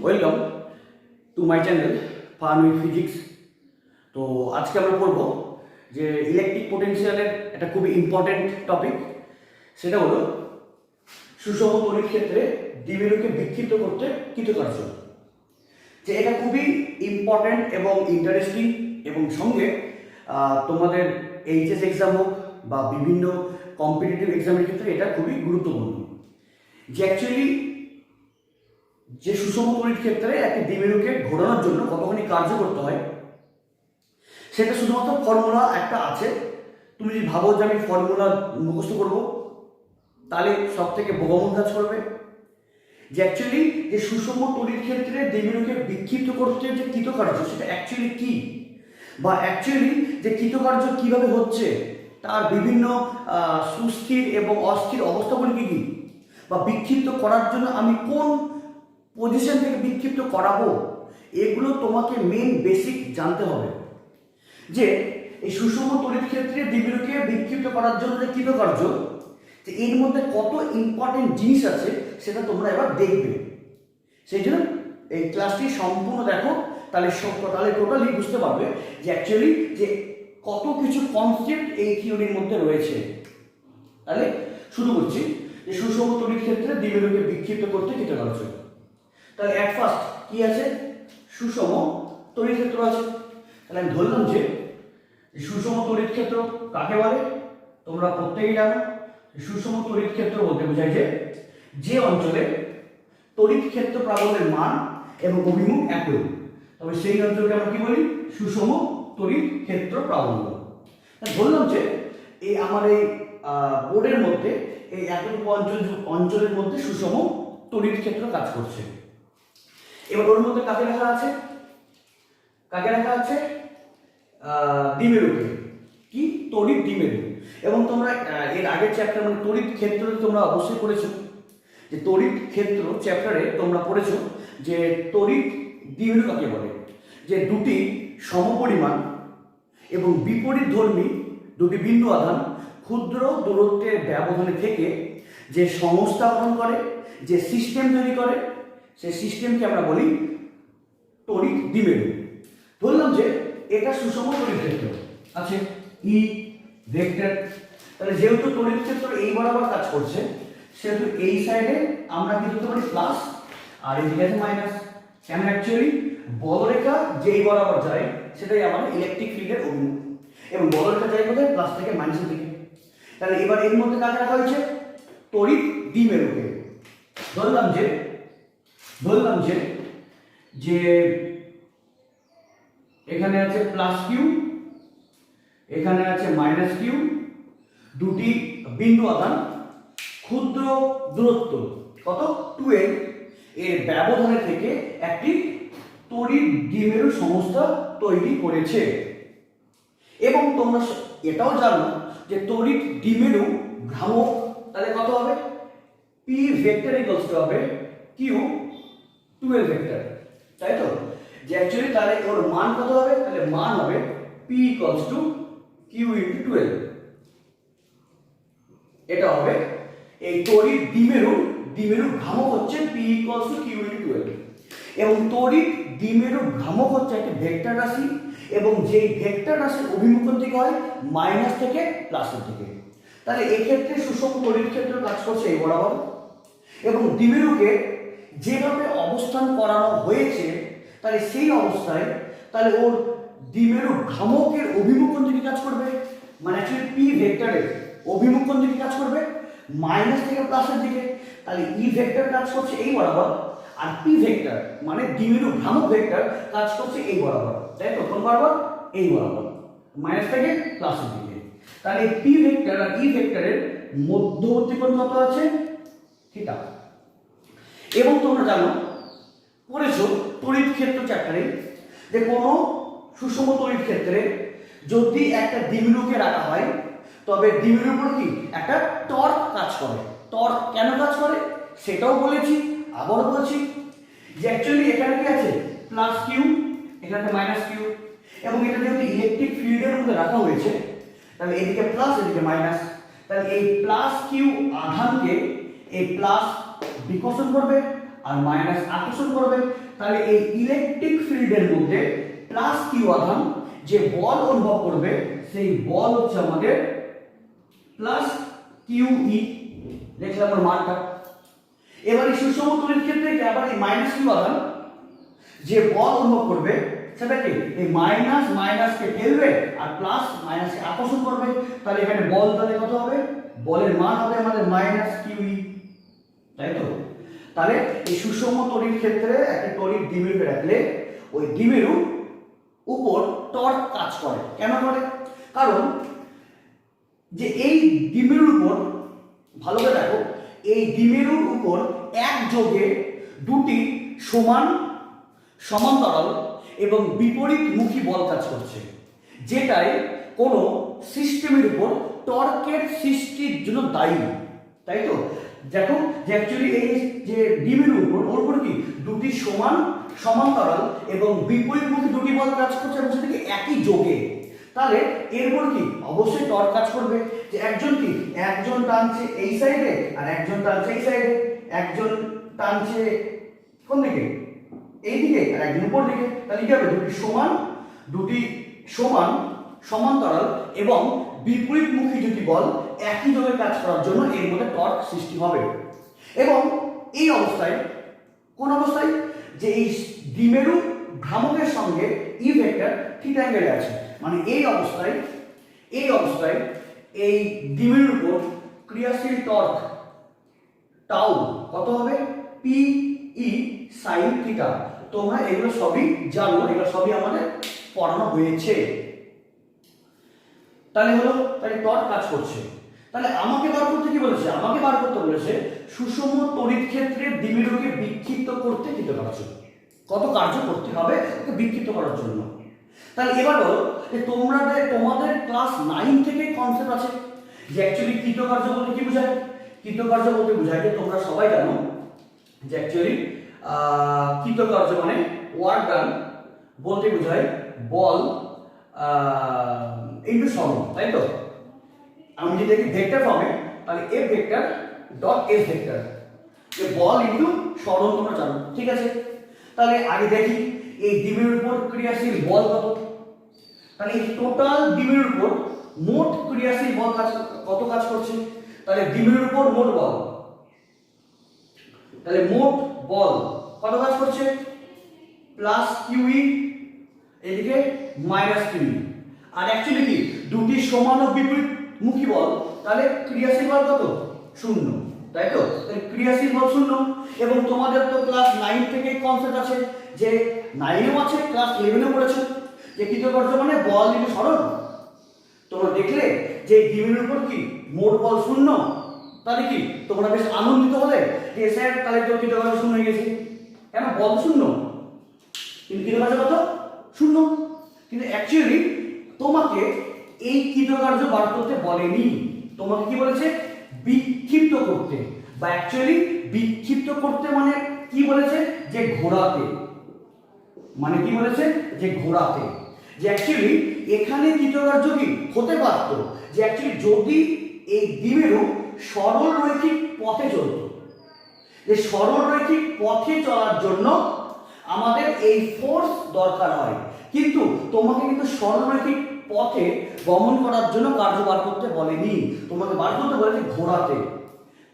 Welcome to my channel fun with physics. তো আজকে আমরা পড়ব যে ইলেকট্রিক পোটেনশিয়ালের একটা খুবই ইম্পর্টেন্ট টপিক, সেটা হলো সুষম তড়িৎ ক্ষেত্রে দ্বিমেরুকে বিক্ষিপ্ত করতে কৃতকার্য। যে এটা খুবই ইম্পর্টেন্ট এবং ইন্টারেস্টিং, এবং সঙ্গে তোমাদের এইচএস এক্সাম হোক বা বিভিন্ন কম্পিটিটিভ এক্সামের ক্ষেত্রে এটা খুবই গুরুত্বপূর্ণ। যে অ্যাকচুয়ালি যে সুষম তড়িৎ ক্ষেত্রে একটি দ্বিমেরুকে ঘোরানোর জন্য কতখানি কার্য করতে হয়, সেটা শুধুমাত্র ফর্মুলা একটা আছে। তুমি যদি ভাবো যে আমি ফর্মুলা মুখস্থ করবো, তাহলে সব থেকে বোকামূল কাজ করবে। যে অ্যাকচুয়ালি যে সুষম তড়িৎ ক্ষেত্রে দ্বিমেরুকে বিক্ষিপ্ত করতে যে কৃতকার্য, সেটা অ্যাকচুয়ালি কি, বা অ্যাকচুয়ালি যে কৃতকার্য কিভাবে হচ্ছে, তার বিভিন্ন সুস্থির এবং অস্থির অবস্থাগুলি কী কী, বা বিক্ষিপ্ত করার জন্য আমি কোন পজিশন থেকে বিক্ষিপ্ত করাবো, এগুলো তোমাকে মেন বেসিক জানতে হবে। যে এই সুষম তড়িৎ ক্ষেত্রে দ্বিমেরুকে বিক্ষিপ্ত করার জন্য যে কৃতকার্য, যে এর মধ্যে কত ইম্পর্টেন্ট জিনিস আছে সেটা তোমরা এবার দেখবে। সেই জন্য এই ক্লাসটি সম্পূর্ণ দেখো, তাহলে টোটালি বুঝতে পারবে যে অ্যাকচুয়ালি যে কত কিছু কনসেপ্ট এই থিওরির মধ্যে রয়েছে। তাহলে শুরু করছি যে সুষম তড়িৎ ক্ষেত্রে দ্বিমেরুকে বিক্ষিপ্ত করতে কৃতকার্য। তাহলে অ্যাট ফার্স্ট কি আছে, সুষম তড়িৎ ক্ষেত্র আছে। তাহলে আমি ধরলাম যে সুষম তড়িৎ ক্ষেত্র কাকে বলে, তোমরা প্রত্যেকেই জানো। সুষম তড়িৎ ক্ষেত্র বলতে বোঝায় যে অঞ্চলে তড়িৎ ক্ষেত্র প্রাবল্যের মান এবং অভিমুখ একই, তবে সেই অঞ্চলকে আমরা কি বলি, সুষম তড়িৎ ক্ষেত্র প্রাবল্য। ধরলাম যে এই আমার এই বোর্ডের মধ্যে এই এতটুকু অঞ্চলের মধ্যে সুষম তড়িৎ ক্ষেত্র কাজ করছে। এবার ওর মধ্যে কাকে রাখা আছে, দ্বিমেরুকে, কি তড়িৎ দ্বিমেরু। এবং তোমরা এর আগের চ্যাপ্টার মানে তড়িৎ ক্ষেত্র তোমরা অবশ্যই পড়েছো, যে তড়িৎ ক্ষেত্র চ্যাপ্টারে তোমরা পড়েছো যে তড়িৎ দ্বিমেরু কাকে বলে, যে দুটি সমপরিমাণ এবং বিপরীতধর্মী দুটি বিন্দু আধান ক্ষুদ্র দূরত্বের ব্যবধানে থেকে যে সংস্থা গঠন করে, যে সিস্টেম তৈরি করে, সেই সিস্টেমকে আমরা বলি তড়িৎ দ্বিমেরু। ধরলাম যে এটা সুষম তড়িৎ ক্ষেত্র আছে ই ভেক্টর। তাহলে যেহেতু তড়িৎ ক্ষেত্র এই বরাবর কাজ করছে, সেহেতু এই সাইডে আমরা কি করতে পারি প্লাস, আর এদিকে আছে মাইনাস। কেন, অ্যাকচুয়ালি বলরেখা যেই বরাবর যায় সেটাই আমাদের ইলেকট্রিক ফিল্ডের অভিমুখ, এবং বলরেখা যায় কোথায়, প্লাস থেকে মাইনাসের দিকে। তাহলে এবার এর মধ্যে কাকে রাখা হয়েছে, তড়িৎ দ্বিমেরুকে। ধরলাম যে যে এখানে আছে প্লাস কিউ, এখানে আছে মাইনাস কিউ, দুটি বিন্দু আধান ক্ষুদ্র দূরত্ব কত 2l এর ব্যবধানে থেকে একটি তড়িৎ দ্বিমেরু সংস্থা তৈরি করেছে। এবং তোমরা এটাও জানো যে তড়িৎ দ্বিমেরু ভ্রামক তাহলে কত হবে, পি ভেক্টর ইকুয়ালস টু হবে কিউ 2l ভেক্টর, তাই তো। যে অ্যাকচুয়ালি তাহলে ওর মান কত হবে, তাহলে মান হবে P equals to Q into 2l। এটা হবে এই তড়িৎ দ্বিমেরু ভ্রামক হচ্ছে P equals to Q into 2l। এবং তড়িৎ দ্বিমেরু ভ্রামক হচ্ছে একটি ভেক্টর রাশি, এবং যেই ভেক্টর রাশির অভিমুখ দিকে হয় মাইনাস থেকে প্লাসের দিকে। তাহলে এক্ষেত্রে সুষম তড়িৎ ক্ষেত্র কাজ করছে এই বরাবর, এবং দ্বিমেরুকে যেভাবে অবস্থান করানো হয়েছে, তাহলে সেই অবস্থায় তাহলে ওর দ্বিমেরু ভ্রামকের অভিমুখ কোন দিকে কাজ করবে, মানে অ্যাকচুয়ালি পি ভেক্টরের অভিমুখ কোন দিকে কাজ করবে, মাইনাস থেকে প্লাসের দিকে। তাহলে ই ভেক্টর কাজ করছে এই বরাবর, আর পি ভেক্টর মানে দ্বিমেরু ভ্রামক ভেক্টর কাজ করছে এই বরাবর, তাই তো। কোন বরাবর, এই বরাবর, মাইনাস থেকে প্লাসের দিকে। তাহলে পি ভেক্টর আর ই ভেক্টরের মধ্যবর্তী কোণ কত আছে, থিটা। এবং তোমরা জানো, পড়েছো তড়িৎ ক্ষেত্র চ্যাপ্টারে, যে কোনো সুষম তড়িৎ ক্ষেত্রে যদি একটা দ্বিমেরুকে রাখা হয়, তবে দ্বিমেরুর উপর কি একটা টর্ক কাজ করে। টর্ক কেন কাজ করে সেটাও বলেছি, আবারও বলছি। যে অ্যাকচুয়ালি এখানে কি আছে, প্লাস কিউ, এখানে মাইনাস কিউ, এবং এটা যেহেতু ইলেকট্রিক ফিল্ডের মধ্যে রাখা হয়েছে, তাহলে এদিকে প্লাস এদিকে মাইনাস। তাহলে এই প্লাস কিউ আধানকে এই প্লাস বিকর্ষণ করবে আর মাইনাস আকর্ষণ করবে। তাহলে এই ইলেকট্রিক ফিল্ডের মধ্যে প্লাস কিউ আধান যে বল অনুভব করবে সেই বল হচ্ছে আমাদের প্লাস কিউ ই, দেখলাম আমার মানটা। এবার এই সুষম তড়িৎ ক্ষেত্রে আবার এই মাইনাস কিউ আধান যে বল অনুভব করবে সেটা কি এই মাইনাস মাইনাসকে ঠেলবে আর প্লাস মাইনাসকে আকর্ষণ করবে। তাহলে এখানে বল তাহলে কত হবে, বলের মান হবে আমাদের মাইনাস কিউ ই, তাই তো। তাহলে এই সুষম তড়িৎ ক্ষেত্রে একটা তড়িৎ দ্বিমেরুকে রাখলে ওই দ্বিমেরু উপর টর্ক কাজ করে। কেন করে? কারণ যে এই দ্বিমেরুর উপর, ভালো করে দেখো, এই দ্বিমেরুর উপর একযোগে দুটি সমান সমান্তরাল এবং বিপরীতমুখী বল কাজ করছে, যেটাই কোনো সিস্টেমের উপর টর্কের সৃষ্টির জন্য দায়ী, তাই তো। দেখো যে অ্যাকচুয়ালি এই যে দ্বিমেরুর উপর ওর উপর কি দুটি সমান্তরাল এবং বিপরীতমুখী দুটি বল কাজ করছে এবং সেটাকে একই যোগে, তাহলে এরপর কি অবশ্যই টর্ক কাজ করবে। যে একজন টানছে এই সাইডে আর একজন টানছে এই সাইডে, একজন টানছে কোন দিকে, এই দিকে, আর একজন উপর দিকে। তাহলে কি হবে, দুটি সমান সমান্তরাল এবং বিপরীতমুখী দুটি বল একই যোগে কাজ করার জন্য এর মধ্যে টর্ক সৃষ্টি হবে। এবং এই অবস্থায়, কোন অবস্থায়, যে এই দ্বিমেরু ভ্রামকের সঙ্গে ই ভেক্টর থিটা অ্যাঙ্গেলে আছে, মানে এই অবস্থায় এই দ্বিমেরুর উপর ক্রিয়াশীল টর্ক টাউ কত হবে, পি ই সাইন থিটা। তোমরা এগুলো সবই জানো, এগুলো সবই আমাদের পড়ানো হয়েছে। তাহলে টর্ক কাজ করছে। তাহলে আমাকে বার করতে কি বলেছে, আমাকে বার করতে বলেছে সুষম তড়িৎ ক্ষেত্রে দ্বিমেরুকে বিক্ষিপ্ত করতে কৃতকার্য, কত কার্য করতে হবে ওকে বিক্ষিপ্ত করার জন্য। তাহলে এবার বলো যে তোমাদের ক্লাস 9 থেকে কনসেপ্ট আছে যে অ্যাকচুয়ালি কৃতকার্য বলতে কি বোঝায়। কৃতকার্য বলতে বোঝায় যে তোমরা সবাই জানো যে অ্যাকচুয়ালি কৃতকার্য মানে ওয়ার্ক ডান বলতে বোঝায় বল ইনটু সরণ, তাই তো। আমি যদি দেখি ভেক্টর ফর্মে, তাহলে F vector dot S vector, যে বল ইনটু সরণ তোমরা জানো, ঠিক আছে। তাহলে আগে দেখি এই দ্বিমেরুর উপর ক্রিয়াশীল বল কত। তাহলে এই টোটাল দ্বিমেরুর উপর মোট ক্রিয়াশীল বল কত কাজ করছে। তাহলে দ্বিমেরুর উপর মোট বল, তাহলে মোট বল কত কাজ করছে, প্লাস কিউই, এদিকে মাইনাস কিউই। আর অ্যাকচুয়ালি কি দুটি সমান ও বিপরীতমুখী বল, তাহলে ক্রিয়াশীল বল কত, 0, তাই তো। ক্রিয়াশীল বল 0। এবং তোমাদের তো ক্লাস 9 থেকে কনসেপ্ট আছে, যে 9এও আছে, ক্লাস 11এও পড়েছো, যে কৃতকার্য মানে বল ইনটু সরণ। তোমরা দেখলে যে দ্বিমেরুর উপর কি মোট বল 0, তাহলে কি তোমরা বেশ আনন্দিত হলে যে স্যার তাহলে তো কৃতকার্য 0 হয়ে গেছে। কেন, বল 0 কিন্তু কৃতকার্য কত, 0। কিন্তু অ্যাকচুয়ালি তোমাকে এই কৃতকার্য বার করতে বলেনি, তোমাকে কি বলেছে, বিক্ষিপ্ত করতে। বা অ্যাকচুয়ালি বিক্ষিপ্ত করতে মানে কি বলেছে, যে ঘোরাতে। মানে কি বলেছে, যে ঘোরাতে। যে অ্যাকচুয়ালি এখানে কৃতকার্য কি হতে পারত, যে অ্যাকচুয়ালি যদি এই দ্বিমেরু সরল রৈখিক পথে চলত, যে সরল রৈখিক পথে চলার জন্য আমাদের এই ফোর্স দরকার হয়, কিন্তু তোমাকে কিন্তু সরল রৈখিক পথে গমন করার জন্য কার্য বার করতে বলেনি, তোমাকে বার করতে বলেছে ঘোরাতে।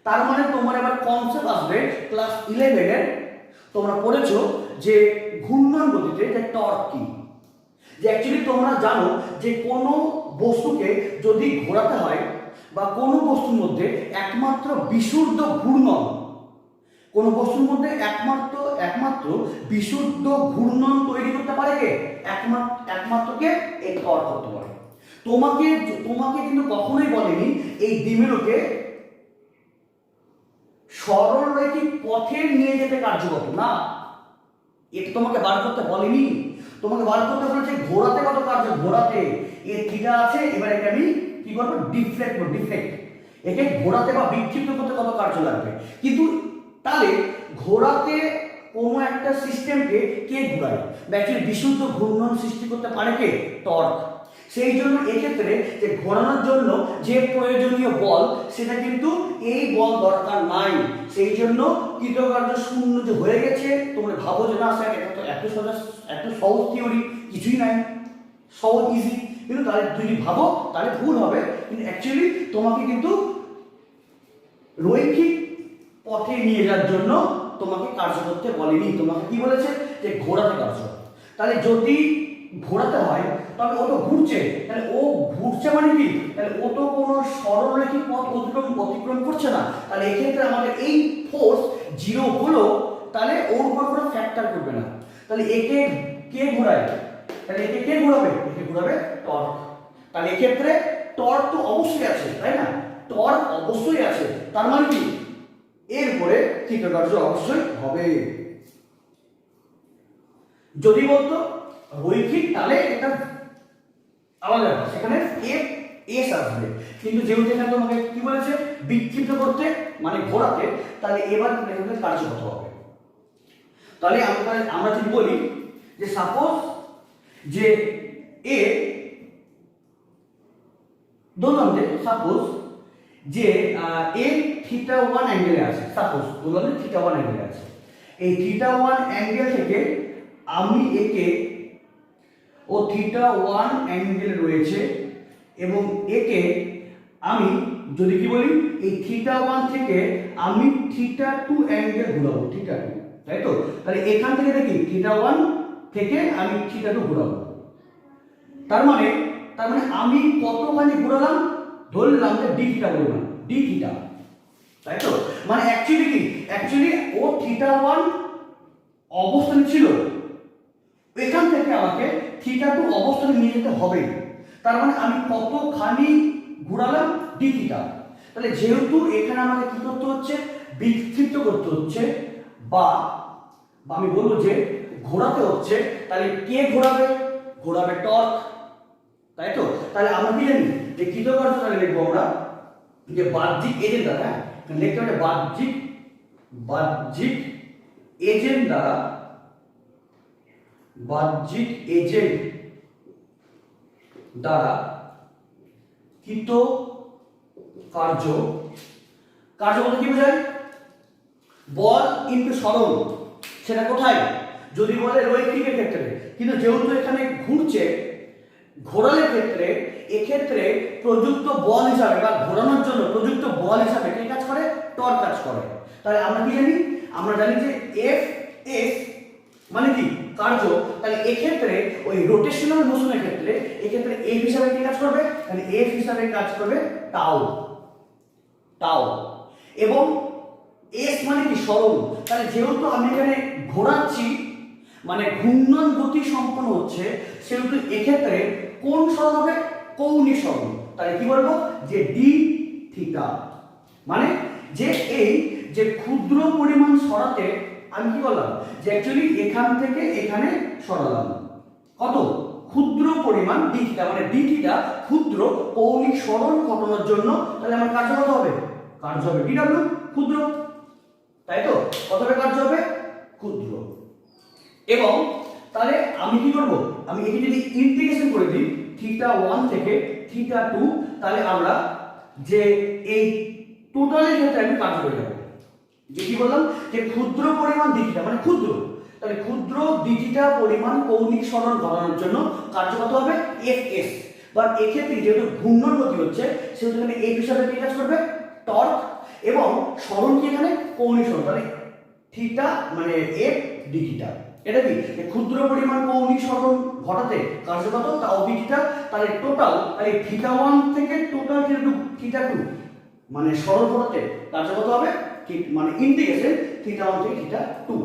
তার মানে তোমার এবার কনসেপ্ট আসবে ক্লাস 11-এর, তোমরা পড়েছো যে ঘূর্ণন গতিতে যে টর্ক কি। যে অ্যাকচুয়ালি তোমরা জানো যে কোনো বস্তুকে যদি ঘোরাতে হয় বা কোনো বস্তুর মধ্যে একমাত্র বিশুদ্ধ ঘূর্ণন, কোনো বস্তুর মধ্যে একমাত্র বিশুদ্ধ ঘূর্ণন তৈরি করতে পারে কে, একমাত্র কে, এই টর্ক করতে পারে। তোমাকে কিন্তু কখনোই বলেনি এই দ্বিমেরুকে সরল রৈখিক পথে নিয়ে যেতে কার্যকর না, এটা তোমাকে বার করতে বলেনি। তোমাকে বার করতে বলেছে ঘোরাতে কত কার্য, ঘোরাতে। এ থিটা আছে, এবার একে আমি কি করবো, ডিফ্লেক্ট, একে ঘোরাতে বা বিক্ষিপ্ত করতে কত কার্য লাগবে। কিন্তু তাহলে ঘোরাতে কোনো একটা সিস্টেমকে কে ঘোরায়, অ্যাকচুয়ালি বিশুদ্ধ ঘূর্ণন সৃষ্টি করতে পারে কে, টর্ক। সেই জন্য এক্ষেত্রে যে ঘোরানোর জন্য যে প্রয়োজনীয় বল, সেটা কিন্তু এই বল দরকার নাই, সেই জন্য কৃতকার্য শূন্য যে হয়ে গেছে তোমরা ভাবো যে না স্যার এটা তো এত সোজা, এত সহজ থিওরি, কিছুই নাই, সহজ ইজি। কিন্তু তাহলে যদি ভাবো তাহলে ভুল হবে, কিন্তু অ্যাকচুয়ালি তোমাকে কিন্তু রৈখিক পথে নিয়ে যাওয়ার জন্য তোমাকে কার্য করতে বলেনি, তোমাকে কি বলেছে যে ঘোরাতে কার্য। তাহলে যদি ঘোরাতে হয় তবে ও তো ঘুরছে, তাহলে ও ঘুরছে মানে কি, তাহলে ও তো কোনো সরলরেখিক পথ অতিক্রম করছে না। তাহলে এক্ষেত্রে আমাদের এই ফোর্স জিরো হলো, তাহলে ওর উপর কোনো ফ্যাক্টর করবে না। তাহলে একে কে ঘোরায়, তাহলে একে কে ঘোরাবে, একে ঘোরাবে টর্ক। তাহলে এক্ষেত্রে টর্ক তো অবশ্যই আছে, তাই না, টর্ক অবশ্যই আছে, তার মানে কি এর উপরে কৃতকার্য অবশ্যই হবে। যদি বলতো রৈখিক তাহলে এটা আলাদা, সেখানে এফ এস আসবে, কিন্তু যেহেতু এখানে তোমাকে কি বলেছে বিক্ষিপ্ত করতে মানে ঘোরাতে, তাহলে এবার এখানে কার্য কত হবে। তাহলে আমরা যদি বলি যে সাপোজ যে এ ধরলাম যে সাপোজ যে এ থিটা 1 অ্যাঙ্গেলে আছে, সাপোজ ধরলাম যে থিটা 1 অ্যাঙ্গেলে আছে, এই থিটা 1 অ্যাঙ্গেল থেকে আমি একে ও থিটা 1 অ্যাঙ্গেল রয়েছে এবং একে আমি যদি কি বলি এই থিটা 1 থেকে আমি থিটা 2 অ্যাঙ্গেল ঘোরাবো, থিটা 2, তাই তো। তাহলে এখান থেকে দেখি থিটা 1 থেকে আমি থিটা 2 ঘোরাবো, তার মানে আমি কতখানি ঘোরালাম, ধরলাম যে ডি থিটা পরিমাণ, ডি থিটা, তাই তো। মানে অ্যাকচুয়ালি ও থিটা 1 অবস্থানে ছিল, এখান থেকে আমাকে থিটা 2 অবস্থানে নিয়ে যেতে হবে, তার মানে আমি কতখানি ঘোরালাম, ডি থিটা। তাহলে যেহেতু এখানে আমাকে কি করতে হচ্ছে, বিক্ষিপ্ত করতে হচ্ছে বা আমি বলবো যে ঘোরাতে হচ্ছে, তাহলে কে ঘোরাবে, ঘোরাবে টর্ক, তাই তো। তাহলে আমরা কি জানি যে কৃতকার্য, তাহলে লিখবো আমরা যে বাহ্যিক এজেন্ট দ্বারা, হ্যাঁ লিখতে হবে বাহ্যিক এজেন্ট দ্বারা, বাহ্যিক এজেন্ট দ্বারা কৃত কার্য বলতে কি বোঝায়, বল ইনটু সরণ, সেটা কোথায়, যদি বলে রৈখিকের ক্ষেত্রে, কিন্তু যেহেতু এখানে ঘুরছে, ঘোরানোর ক্ষেত্রে এক্ষেত্রে প্রযুক্ত বল হিসাবে বা ঘোরানোর জন্য প্রযুক্ত বল হিসাবে কে কাজ করে, টর্ক কাজ করে। তাহলে আমরা কি জানি, আমরা জানি যে এফ এস মানে কি কার্য, তাহলে এক্ষেত্রে ওই রোটেশনাল মোশনের ক্ষেত্রে এক্ষেত্রে এফ হিসাবে কি কাজ করবে, তাহলে এফ হিসাবে কাজ করবে টাউ, এবং এস মানে কি সরণ। তাহলে যেহেতু আমি এখানে ঘোরাচ্ছি মানে ঘূর্ণন গতি সম্পন্ন হচ্ছে, সেহেতু এক্ষেত্রে কোন সরণ হবে, কৌণিক সরণ। তাহলে কি বলবো যে ডি থিটা, মানে যে এই যে ক্ষুদ্র পরিমাণ সরাতে আমি কি বললাম যে অ্যাকচুয়ালি এখান থেকে এখানে সরালাম কত ক্ষুদ্র পরিমাণ ডি থিটা, মানে ডি থিটা ক্ষুদ্র কৌণিক সরণ ঘটানোর জন্য, তাহলে আমার কার্য কত হবে, কার্য হবে ডি ডাব্লিউ, ক্ষুদ্র, তাই তো। কত হবে কার্য হবে, ক্ষুদ্র। এবং তাহলে আমি কি করব, আমি এটি যদি ইন্টিগ্রেশন করে দিই থিটা 1 থেকে থিটা 2, তাহলে আমরা যে এই টোটালের ক্ষেত্রে আমি কার্য করে যাব, যে কি বললাম যে ক্ষুদ্র পরিমাণ ডি থিটা মানে ক্ষুদ্র, তাহলে ক্ষুদ্র ডি থিটা পরিমাণ কৌণিক সরণ ঘটানোর জন্য কার্য কত হবে এফ এস। বা এক্ষেত্রে যেহেতু ঘূর্ণন গতি হচ্ছে সেহেতু এখানে এফ হিসাবে কি কাজ করবে, টর্ক, এবং সরণ কি এখানে কৌণিক সরণ, তাহলে থিটা মানে এফ ডি থিটা, এটা কি ক্ষুদ্র পরিমাণ কৌণিক সরণ ঘটাতে কার্য কত টাউ ডি থিটা। তাহলে টোটাল, তাহলে থিটা 1 থেকে টোটাল থিটা 2 মানে সরণ ঘটাতে কার্য কত হবে, মানে ইন্টিগ্রেশন থিটা 1 থেকে থিটা 2।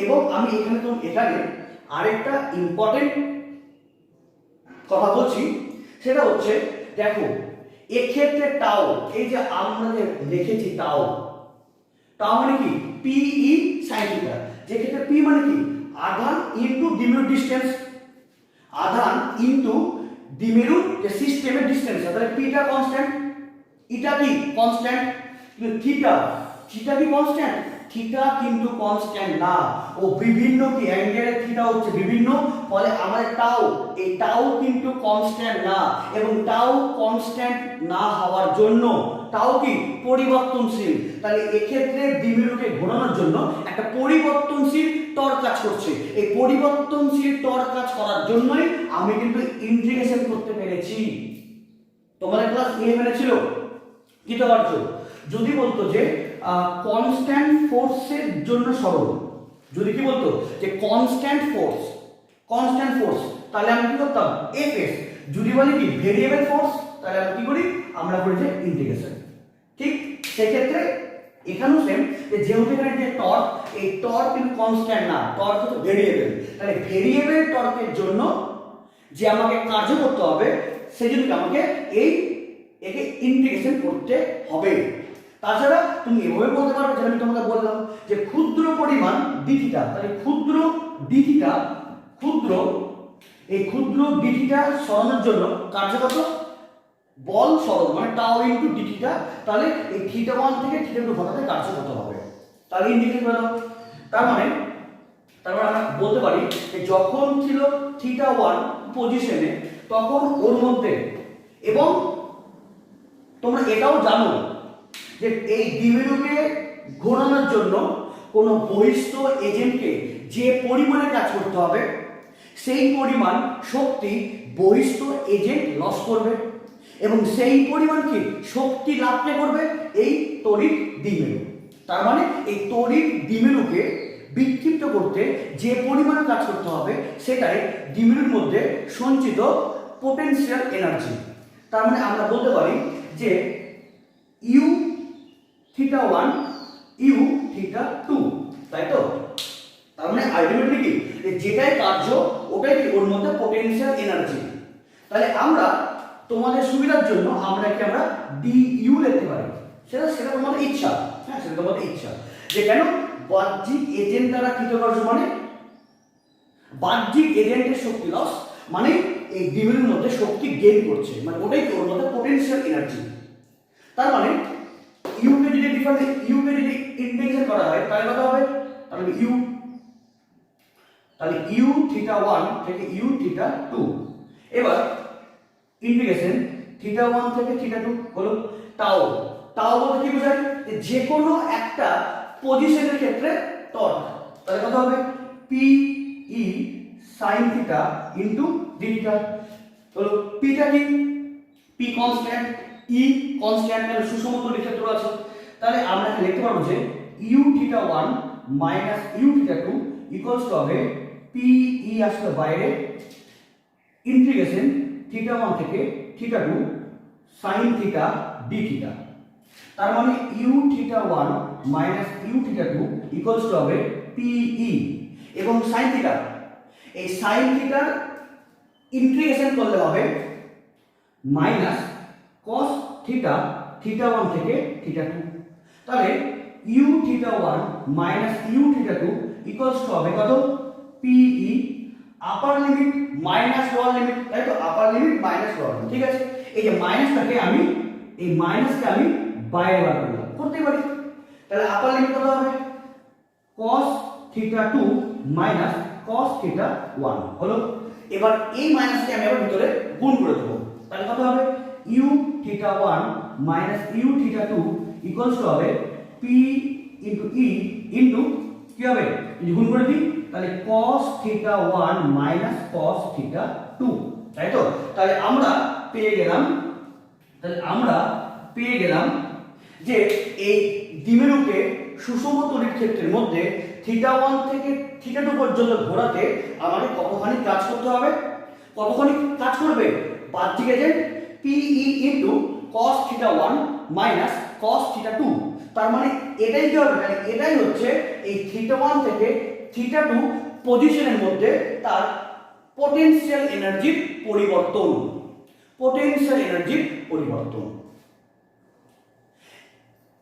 এবং আমি এখানে আরেকটা ইম্পর্টেন্ট কথা বলছি, সেটা হচ্ছে দেখো এক্ষেত্রে টাউ, এই যে আমরা যে লিখেছি টাউ মানে কি পিই সাইন থিটা, যে ক্ষেত্রে পি মানে কি আধান ইনটু দ্বিমেরু ডিসটেন্স, আধান ইনটু দ্বিমেরু যে সিস্টেমের ডিসটেন্স, তাহলে পিটা কনস্ট্যান্ট, ইটা কি কনস্ট্যান্ট, কিন্তু থিটা কি কনস্ট্যান্ট, থিটা কিন্তু কনস্ট্যান্ট না, ও বিভিন্ন কি অ্যাঙ্গেলের থিটা হচ্ছে বিভিন্ন, ফলে আমাদের টাউ কিন্তু কনস্ট্যান্ট না, এবং টাউ কনস্ট্যান্ট না হওয়ার জন্য তাও কি পরিবর্তনশীল, তাহলে এক্ষেত্রে দ্বিমেরুকে ঘোরানোর জন্য একটা পরিবর্তনশীল টর্ক কাজ করছে। এই পরিবর্তনশীল টর্ক কাজ করার জন্যই আমি কিন্তু ইন্টিগ্রেশন করতে পেরেছি। তোমাদের ক্লাস 11 ছিল কৃতকার্য, যদি বলতো যে কনস্ট্যান্ট ফোর্সের জন্য সরল, যদি কি বলতো যে কনস্ট্যান্ট ফোর্স, তাহলে আমরা কি করতাম এফএস। যদি বলি কি ভেরিয়েবল ফোর্স, তাহলে আমরা কি করি, আমরা করি যে ইন্টিগ্রেশন। ঠিক সেক্ষেত্রে এখানেও সেম, যেহেতু এখানে যে টর্ক, এই টর্ক কিন্তু কনস্ট্যান্ট না, টর্ক হচ্ছে ভেরিয়েবল। তাহলে ভেরিয়েবল টর্কের জন্য যে আমাকে কার্য করতে হবে, সেই জন্য আমাকে একে ইন্টিগ্রেশন করতে হবে। তাছাড়া তুমি এভাবে বলতে পারবে, যেটা আমি তোমাকে বললাম যে ক্ষুদ্র পরিমাণ ডিথিটা, তাহলে ক্ষুদ্র ডিথিটা, এই ক্ষুদ্র ডিথিটা সরানোর জন্য কার্যকত বল সরণ মানে টাও ইনটু ডিথিটা, তাহলে এই থিটা 1 থেকে থিটা 2 ঘটাতে কার্যকত হবে, তাহলে ইন্টিগ্রেট করে দাও। তার মানে আমরা বলতে পারি যে যখন ছিল থিটা 1 পজিশনে, তখন ওর মধ্যে, এবং তোমরা এটাও জানো যে এই দ্বিমেরুকে ঘোরানোর জন্য কোনো বহিস্থ এজেন্টকে যে পরিমাণে কাজ করতে হবে, সেই পরিমাণ শক্তি বহিস্থ এজেন্ট লস করবে, এবং সেই পরিমাণ কি শক্তি লাভকে করবে এই তড়িৎ দ্বিমেরু। তার মানে এই তড়িৎ দ্বিমেরুকে বিক্ষিপ্ত করতে যে পরিমাণ কাজ করতে হবে, সেটাই দ্বিমেরুর মধ্যে সঞ্চিত পোটেনশিয়াল এনার্জি। তার মানে আমরা বলতে পারি যে ইউ থিটা 1 ইউ থিটা 2, তাই তো? তার মানে আলটিমেটলি কি যেটাই কার্য, ওটাই কি ওর মধ্যে পোটেনশিয়াল এনার্জি। তাহলে আমরা তোমাদের সুবিধার জন্য আমরা ডিইউ লিখতে পারি, সেটা তোমাদের ইচ্ছা। হ্যাঁ, সেটা তোমাদের ইচ্ছা যে কেন বাহ্যিক এজেন্ট দ্বারা কৃতকার্য, মানে বাহ্যিক এজেন্টের শক্তি লস, মানে এই দ্বিমেরুর মধ্যে শক্তি গেইন করছে, মানে ওটাই ওর মধ্যে পোটেনশিয়াল এনার্জি। তার মানে ইউকে যদি ইন্টিগ্রেশন করা হয়, তাহলে কত হবে, তাহলে ইউ থিটা 1 থেকে ইউ থিটা 2। এবার ইন্টিগ্রেশন থিটা 1 থেকে থিটা 2 হলো টাও বলতে কি বোঝায়, যে কোনো একটা পজিশনের ক্ষেত্রে টর্ক, তাহলে কত হবে পি ই sin theta into D theta. হলো পিটা কি, পি কনস্ট্যান্ট, ই কনস্ট্যান্ট, মানে সুষম তড়িৎ ক্ষেত্র আছে। তাহলে আমরা লিখতে পারবো যে U theta 1 minus U theta 2 equals to হবে পি ই আসলে বাইরে ইন্টিগ্রেশন থিটা 1 থেকে theta 2 sin theta D theta. তার মানে U theta 1 minus U theta 2 equals to হবে পি ই, এবং sin থিটা, এই sin থিটার ইন্টিগ্রেশন করলে হবে মাইনাস cos থিটা 1 থেকে থিটা 2। তাহলে U theta 1 minus U theta 2 equals to হবে কত P E, upper limit minus lower limit, তাই তো? Upper limit minus lower limit, ঠিক আছে? এই যে মাইনাসটাকে আমি, এই মাইনাসকে আমি বাইরে বার করতে পারি। তাহলে আপার লিমিট কত হবে cos theta 2 minus cos theta 1 হলো। এবার এই মাইনাসকে আমি আবার ভিতরে গুণ করে দেবো, তাহলে কত হবে U theta 1 minus U theta 2 equals to হবে পি ইনটু ই ইনটু কি হবে, যদি গুণ করে দিই তাহলে cos theta 1 minus cos theta 2, তাই তো? তাহলে আমরা পেয়ে গেলাম যে এই দ্বিমেরুকে সুষম তড়িৎ ক্ষেত্রের মধ্যে থিটা 1 থেকে থিটা 2 পর্যন্ত ঘোরাতে আমাদের কতখানি কাজ করতে হবে, কতখানি কাজ করবে বাহ্যিক agent PE into cos theta 1 minus cos theta 2। তার মানে এটাই কি হবে, মানে এটাই হচ্ছে এই থিটা 1 থেকে থিটা 2 পজিশনের মধ্যে তার পোটেনশিয়াল এনার্জির পরিবর্তন,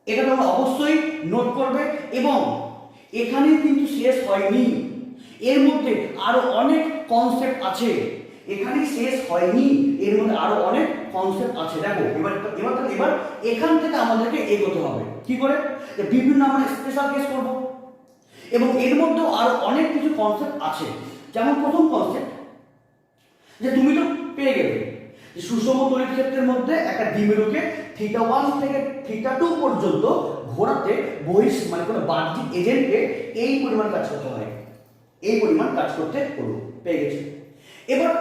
এটা তোমরা অবশ্যই নোট করবে। এবং এখানে কিন্তু শেষ হয়নি, এর মধ্যে আরো অনেক কনসেপ্ট আছে, এখানে শেষ হয়নি, এর মধ্যে আরো অনেক কনসেপ্ট আছে। দেখো এবার এখান থেকে আমাদেরকে এগোতে হবে কি করে, যে বিভিন্ন আমরা স্পেশাল কেস করব, এবং এর মধ্যেও আরো অনেক কিছু কনসেপ্ট আছে। যেমন প্রথম কনসেপ্ট যে তুমি তো পেয়ে গেলে যে সুষম তড়িৎ ক্ষেত্রের মধ্যে একটা দ্বিমেরুকে θ1 থেকে θ2 পর্যন্ত ঘোরাতে মানে কোনো বাহ্যিক এজেন্টকে এই পরিমাণ কাজ করতে হয়, এই পরিমাণ কাজ করতে হলো। পেয়ে গেছে। এবার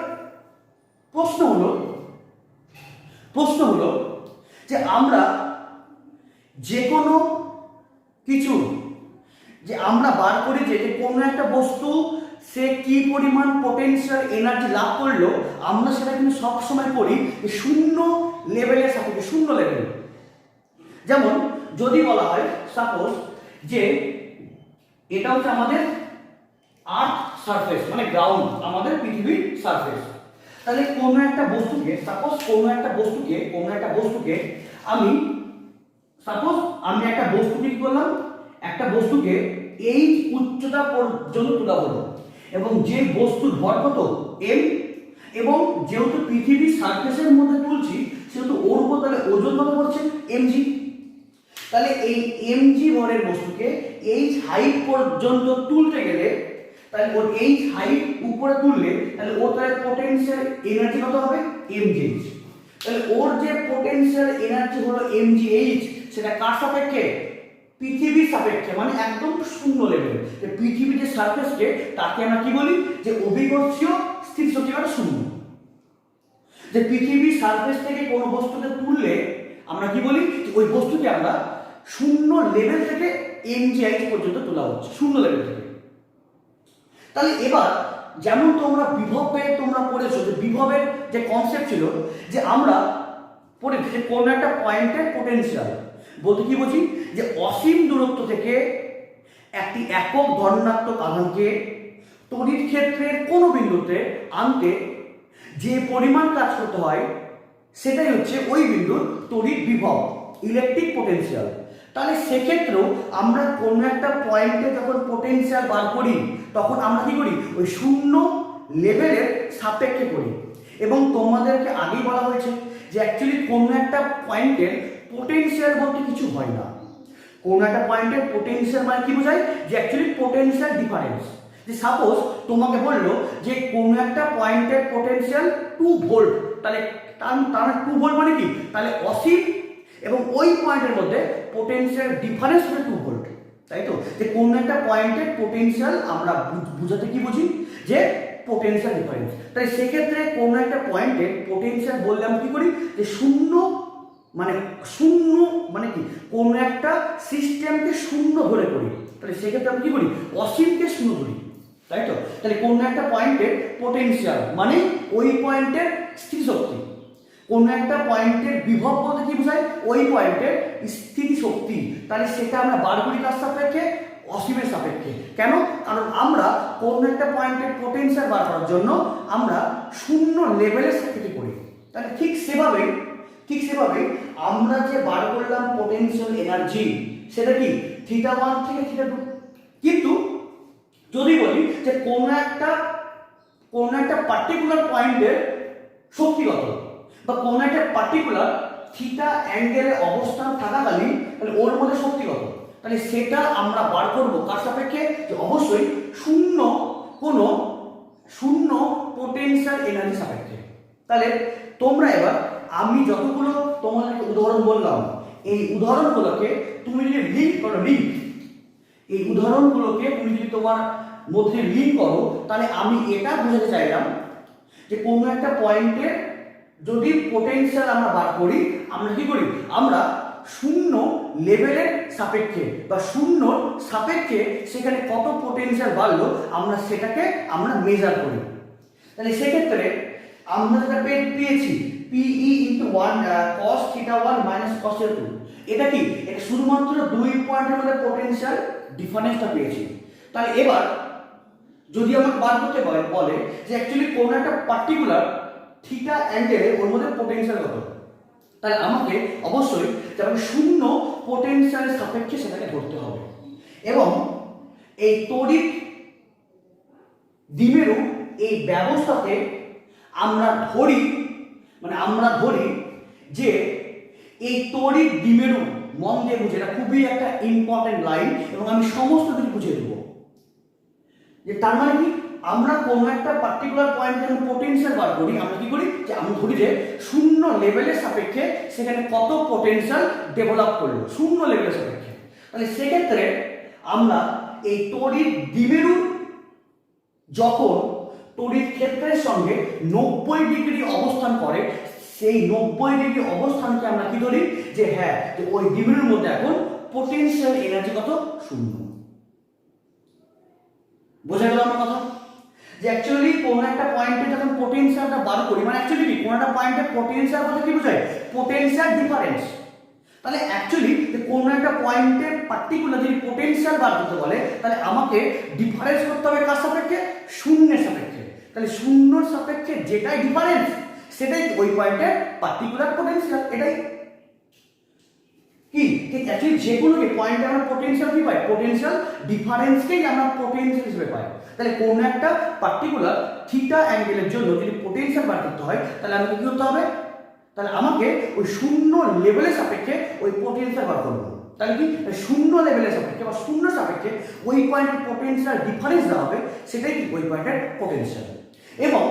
প্রশ্ন হলো যে আমরা যে কোনো কিছু যে আমরা বার করি যে কোনো একটা বস্তু সে কি পরিমাণ পোটেনশিয়াল এনার্জি লাভ করলো, আমরা সেটা কিন্তু সবসময় করি শূন্য লেভেলের সাপেক্ষে, শূন্য লেভেল। যেমন যদি বলা হয় সাপোজ যে এটা হচ্ছে আমাদের আর্থ সারফেস, মানে গ্রাউন্ড, আমাদের পৃথিবীর সারফেস, তাহলে কোনো একটা বস্তুকে কোনো একটা বস্তুকে আমি একটা বস্তুকে কি করলাম, একটা বস্তুকে এই উচ্চতা পর্যন্ত তোলা হলো, এবং যে বস্তুর ভর কত m, এবং যেহেতু পৃথিবীর সারফেসের মধ্যে তুলছি সেহেতু ওর উপর তাহলে ওজন কত পড়ছে mg। তাহলে এই mg ভরের বস্তুকে এই হাইট পর্যন্ত তুলতে গেলে, তাহলে ওর এই হাইট উপরে তুললে তাহলে ওর তাহলে পোটেনশিয়াল এনার্জি কত হবে mgh। তাহলে ওর যে পোটেনশিয়াল এনার্জি হলো mgh, সেটা কার সাপেক্ষে, পৃথিবীর সাপেক্ষে, মানে একদম শূন্য লেভেল। যে পৃথিবীর যে সারফেসকে তাকে আমরা কি বলি, যে অভিকর্ষীয় স্থিতিশক্তি মানে শূন্য। যে পৃথিবীর সারফেস থেকে কোনো বস্তুকে তুললে আমরা কি বলি, যে ওই বস্তুকে আমরা শূন্য লেভেল থেকে mgh পর্যন্ত তোলা হচ্ছে, শূন্য লেভেল থেকে। তাহলে এবার যেমন তোমরা বিভবে তোমরা পড়েছো, যে বিভবের যে কনসেপ্ট ছিল যে আমরা পড়েছি যে কোনো একটা পয়েন্টের পোটেনশিয়াল বলতে কি বুঝি, যে অসীম দূরত্ব থেকে একটি একক ধনাত্মক আধানকে তড়িৎ ক্ষেত্রের কোনো বিন্দুতে আনতে যে পরিমাণ কাজ করতে হয় সেটাই হচ্ছে ওই বিন্দুর তড়িৎ বিভব, ইলেকট্রিক পোটেনশিয়াল। তাহলে সেক্ষেত্রেও আমরা কোনো একটা পয়েন্টে যখন পোটেনশিয়াল বার করি তখন আমরা কি করি, ওই শূন্য লেভেলের সাপেক্ষে করি। এবং তোমাদেরকে আগেই বলা হয়েছে যে অ্যাকচুয়ালি কোনো একটা পয়েন্টের পোটেনশিয়াল বলতে কিছু হয় না। কোনো একটা পয়েন্টের পোটেনশিয়াল মানে কি বোঝায়, যে অ্যাকচুয়ালি পোটেনশিয়াল ডিফারেন্স। যে সাপোজ তোমাকে বললো যে কোনো একটা পয়েন্টের পোটেনশিয়াল 2 ভোল্ট, তাহলে তার 2 ভোল্ট মানে কি, তাহলে অসীম, এবং ওই পয়েন্টের মধ্যে পোটেনশিয়াল ডিফারেন্স হচ্ছে 2 ভোল্ট, তাই তো। যে কোনো একটা পয়েন্টের পোটেনশিয়াল আমরা বুঝাতে কি বুঝি, যে পোটেনশিয়াল ডিফারেন্স। তাই সেক্ষেত্রে কোনো একটা পয়েন্টের পোটেনশিয়াল বললে আমরা কি করি, যে শূন্য মানে কি, কোনো একটা সিস্টেমকে শূন্য ধরে করি, তাহলে সেক্ষেত্রে আমরা কি করি, অসীমকে শূন্য ধরি, তাই তো। তাহলে কোনো একটা পয়েন্টের পোটেনশিয়াল মানে ওই পয়েন্টের স্থিতিশক্তি, কোনো একটা পয়েন্টের বিভব বলতে কি বোঝায়, ওই পয়েন্টের স্থিতিশক্তি। তাহলে সেটা আমরা বার করি কার সাপেক্ষে, অসীমের সাপেক্ষে। কেন, কারণ আমরা কোনো একটা পয়েন্টের পোটেনশিয়াল বার করার জন্য আমরা শূন্য লেভেলের সাপেক্ষে করি। তাহলে ঠিক সেভাবে আমরা যে বার করলাম পোটেনশিয়াল এনার্জি, সেটা কি θ1 থেকে θ2। কিন্তু যদি বলি যে কোনো একটা পার্টিকুলার পয়েন্টের শক্তিগত বা কোনো একটা পার্টিকুলার থিটা অ্যাঙ্গেলে অবস্থান থাকাকালীন, তাহলে ওর মধ্যে শক্তিগত, তাহলে সেটা আমরা বার করবো কার সাপেক্ষে, যে অবশ্যই শূন্য পোটেনশিয়াল এনার্জি সাপেক্ষে। তাহলে তোমরা এবার আমি যতগুলো তোমাদেরকে উদাহরণ বললাম, এই উদাহরণগুলোকে তুমি যদি এই উদাহরণগুলোকে তুমি যদি তোমার মধ্যে লিঙ্ক করো, তাহলে আমি এটা বোঝাতে চাইলাম যে কোনো একটা পয়েন্টে যদি পোটেনশিয়াল আমরা বার করি, আমরা কি করি, আমরা শূন্য লেভেলের সাপেক্ষে বা শূন্য সাপেক্ষে সেখানে কত পোটেনশিয়াল বাড়লো সেটাকে আমরা মেজার করি। তাহলে সেক্ষেত্রে আমরা যেটা পেয়েছি PE × 1 cos θ1 - cos θ2, এটা কি, এটা শুধুমাত্র 2 পয়েন্টের মধ্যে পোটেনশিয়াল ডিফারেন্সটা পেয়েছি। তাহলে এবার যদি আমাকে বার করতে বলে যে অ্যাকচুয়ালি কোন একটা পার্টিকুলার থিটা অ্যাঙ্গেলে ওর মধ্যে পোটেনশিয়াল কত, তাহলে আমাকে অবশ্যই যেমন শূন্য পোটেনশিয়ালের সাপেক্ষে সেটাকে ধরতে হবে। এবং এই তড়িৎ দ্বিমেরু এই ব্যবস্থাতে আমরা ধরি যে এই তড়িৎ দ্বিমেরু, মন দিয়ে বুঝে, এটা খুবই একটা ইম্পর্টেন্ট লাইন এবং আমি সমস্ত কিছু বুঝিয়ে দেবো। যে তার মানে কি, আমরা কোনো একটা পার্টিকুলার পয়েন্টে যখন পোটেনশিয়াল বার করি, আমরা কি করি যে আমরা ধরি যে শূন্য লেভেলের সাপেক্ষে সেখানে কত পোটেনশিয়াল ডেভেলপ করলো শূন্য লেভেলের সাপেক্ষে। তাহলে সেক্ষেত্রে আমরা এই তড়িৎ দ্বিমেরু যখন তড়িৎ ক্ষেত্রের সঙ্গে 90 ডিগ্রি অবস্থান করে, সেই 90 ডিগ্রি অবস্থানকে আমরা কি ধরি যে হ্যাঁ, যে ওই দ্বিমেরুর মধ্যে এখন পোটেনশিয়াল এনার্জি কত, শূন্য। বোঝা গেল আমার কথা? যে অ্যাকচুয়ালি কোন একটা পয়েন্টে যখন পোটেনশিয়ালটা বার করি, মানে অ্যাকচুয়ালি কি কোন একটা পয়েন্টে পোটেনশিয়াল বলতে কি বোঝায়, পোটেনশিয়াল ডিফারেন্স। তাহলে অ্যাকচুয়ালি কোন একটা পয়েন্টে পার্টিকুলার যদি পোটেনশিয়াল বার করতে বলে, তাহলে আমাকে ডিফারেন্স করতে হবে কার সাপেক্ষে, শূন্যের সাপেক্ষে। তাহলে শূন্যর সাপেক্ষে যেটাই ডিফারেন্স সেটাই ওই পয়েন্টে পার্টিকুলার পোটেনশিয়াল। এটাই কি ঠিক অ্যাকচুয়ালি যেগুলো পয়েন্টে আমরা পোটেনশিয়াল কি পাই, পোটেনশিয়াল ডিফারেন্সকেই আমরা পোটেনশিয়াল হিসেবে পাই। তাহলে কোন একটা পার্টিকুলার থিটা অ্যাঙ্গেলের জন্য যদি পোটেনশিয়াল বার করতে হয়, তাহলে আমাকে কি করতে হবে, তাহলে আমাকে ওই শূন্য লেভেলের সাপেক্ষে ওই পোটেনশিয়াল বার করবো। তাহলে কি শূন্য লেভেলের সাপেক্ষে বা শূন্য সাপেক্ষে ওই পয়েন্টের পোটেনশিয়াল ডিফারেন্স দেওয়া হবে, সেটাই কি ওই পয়েন্টের পোটেনশিয়াল। এবং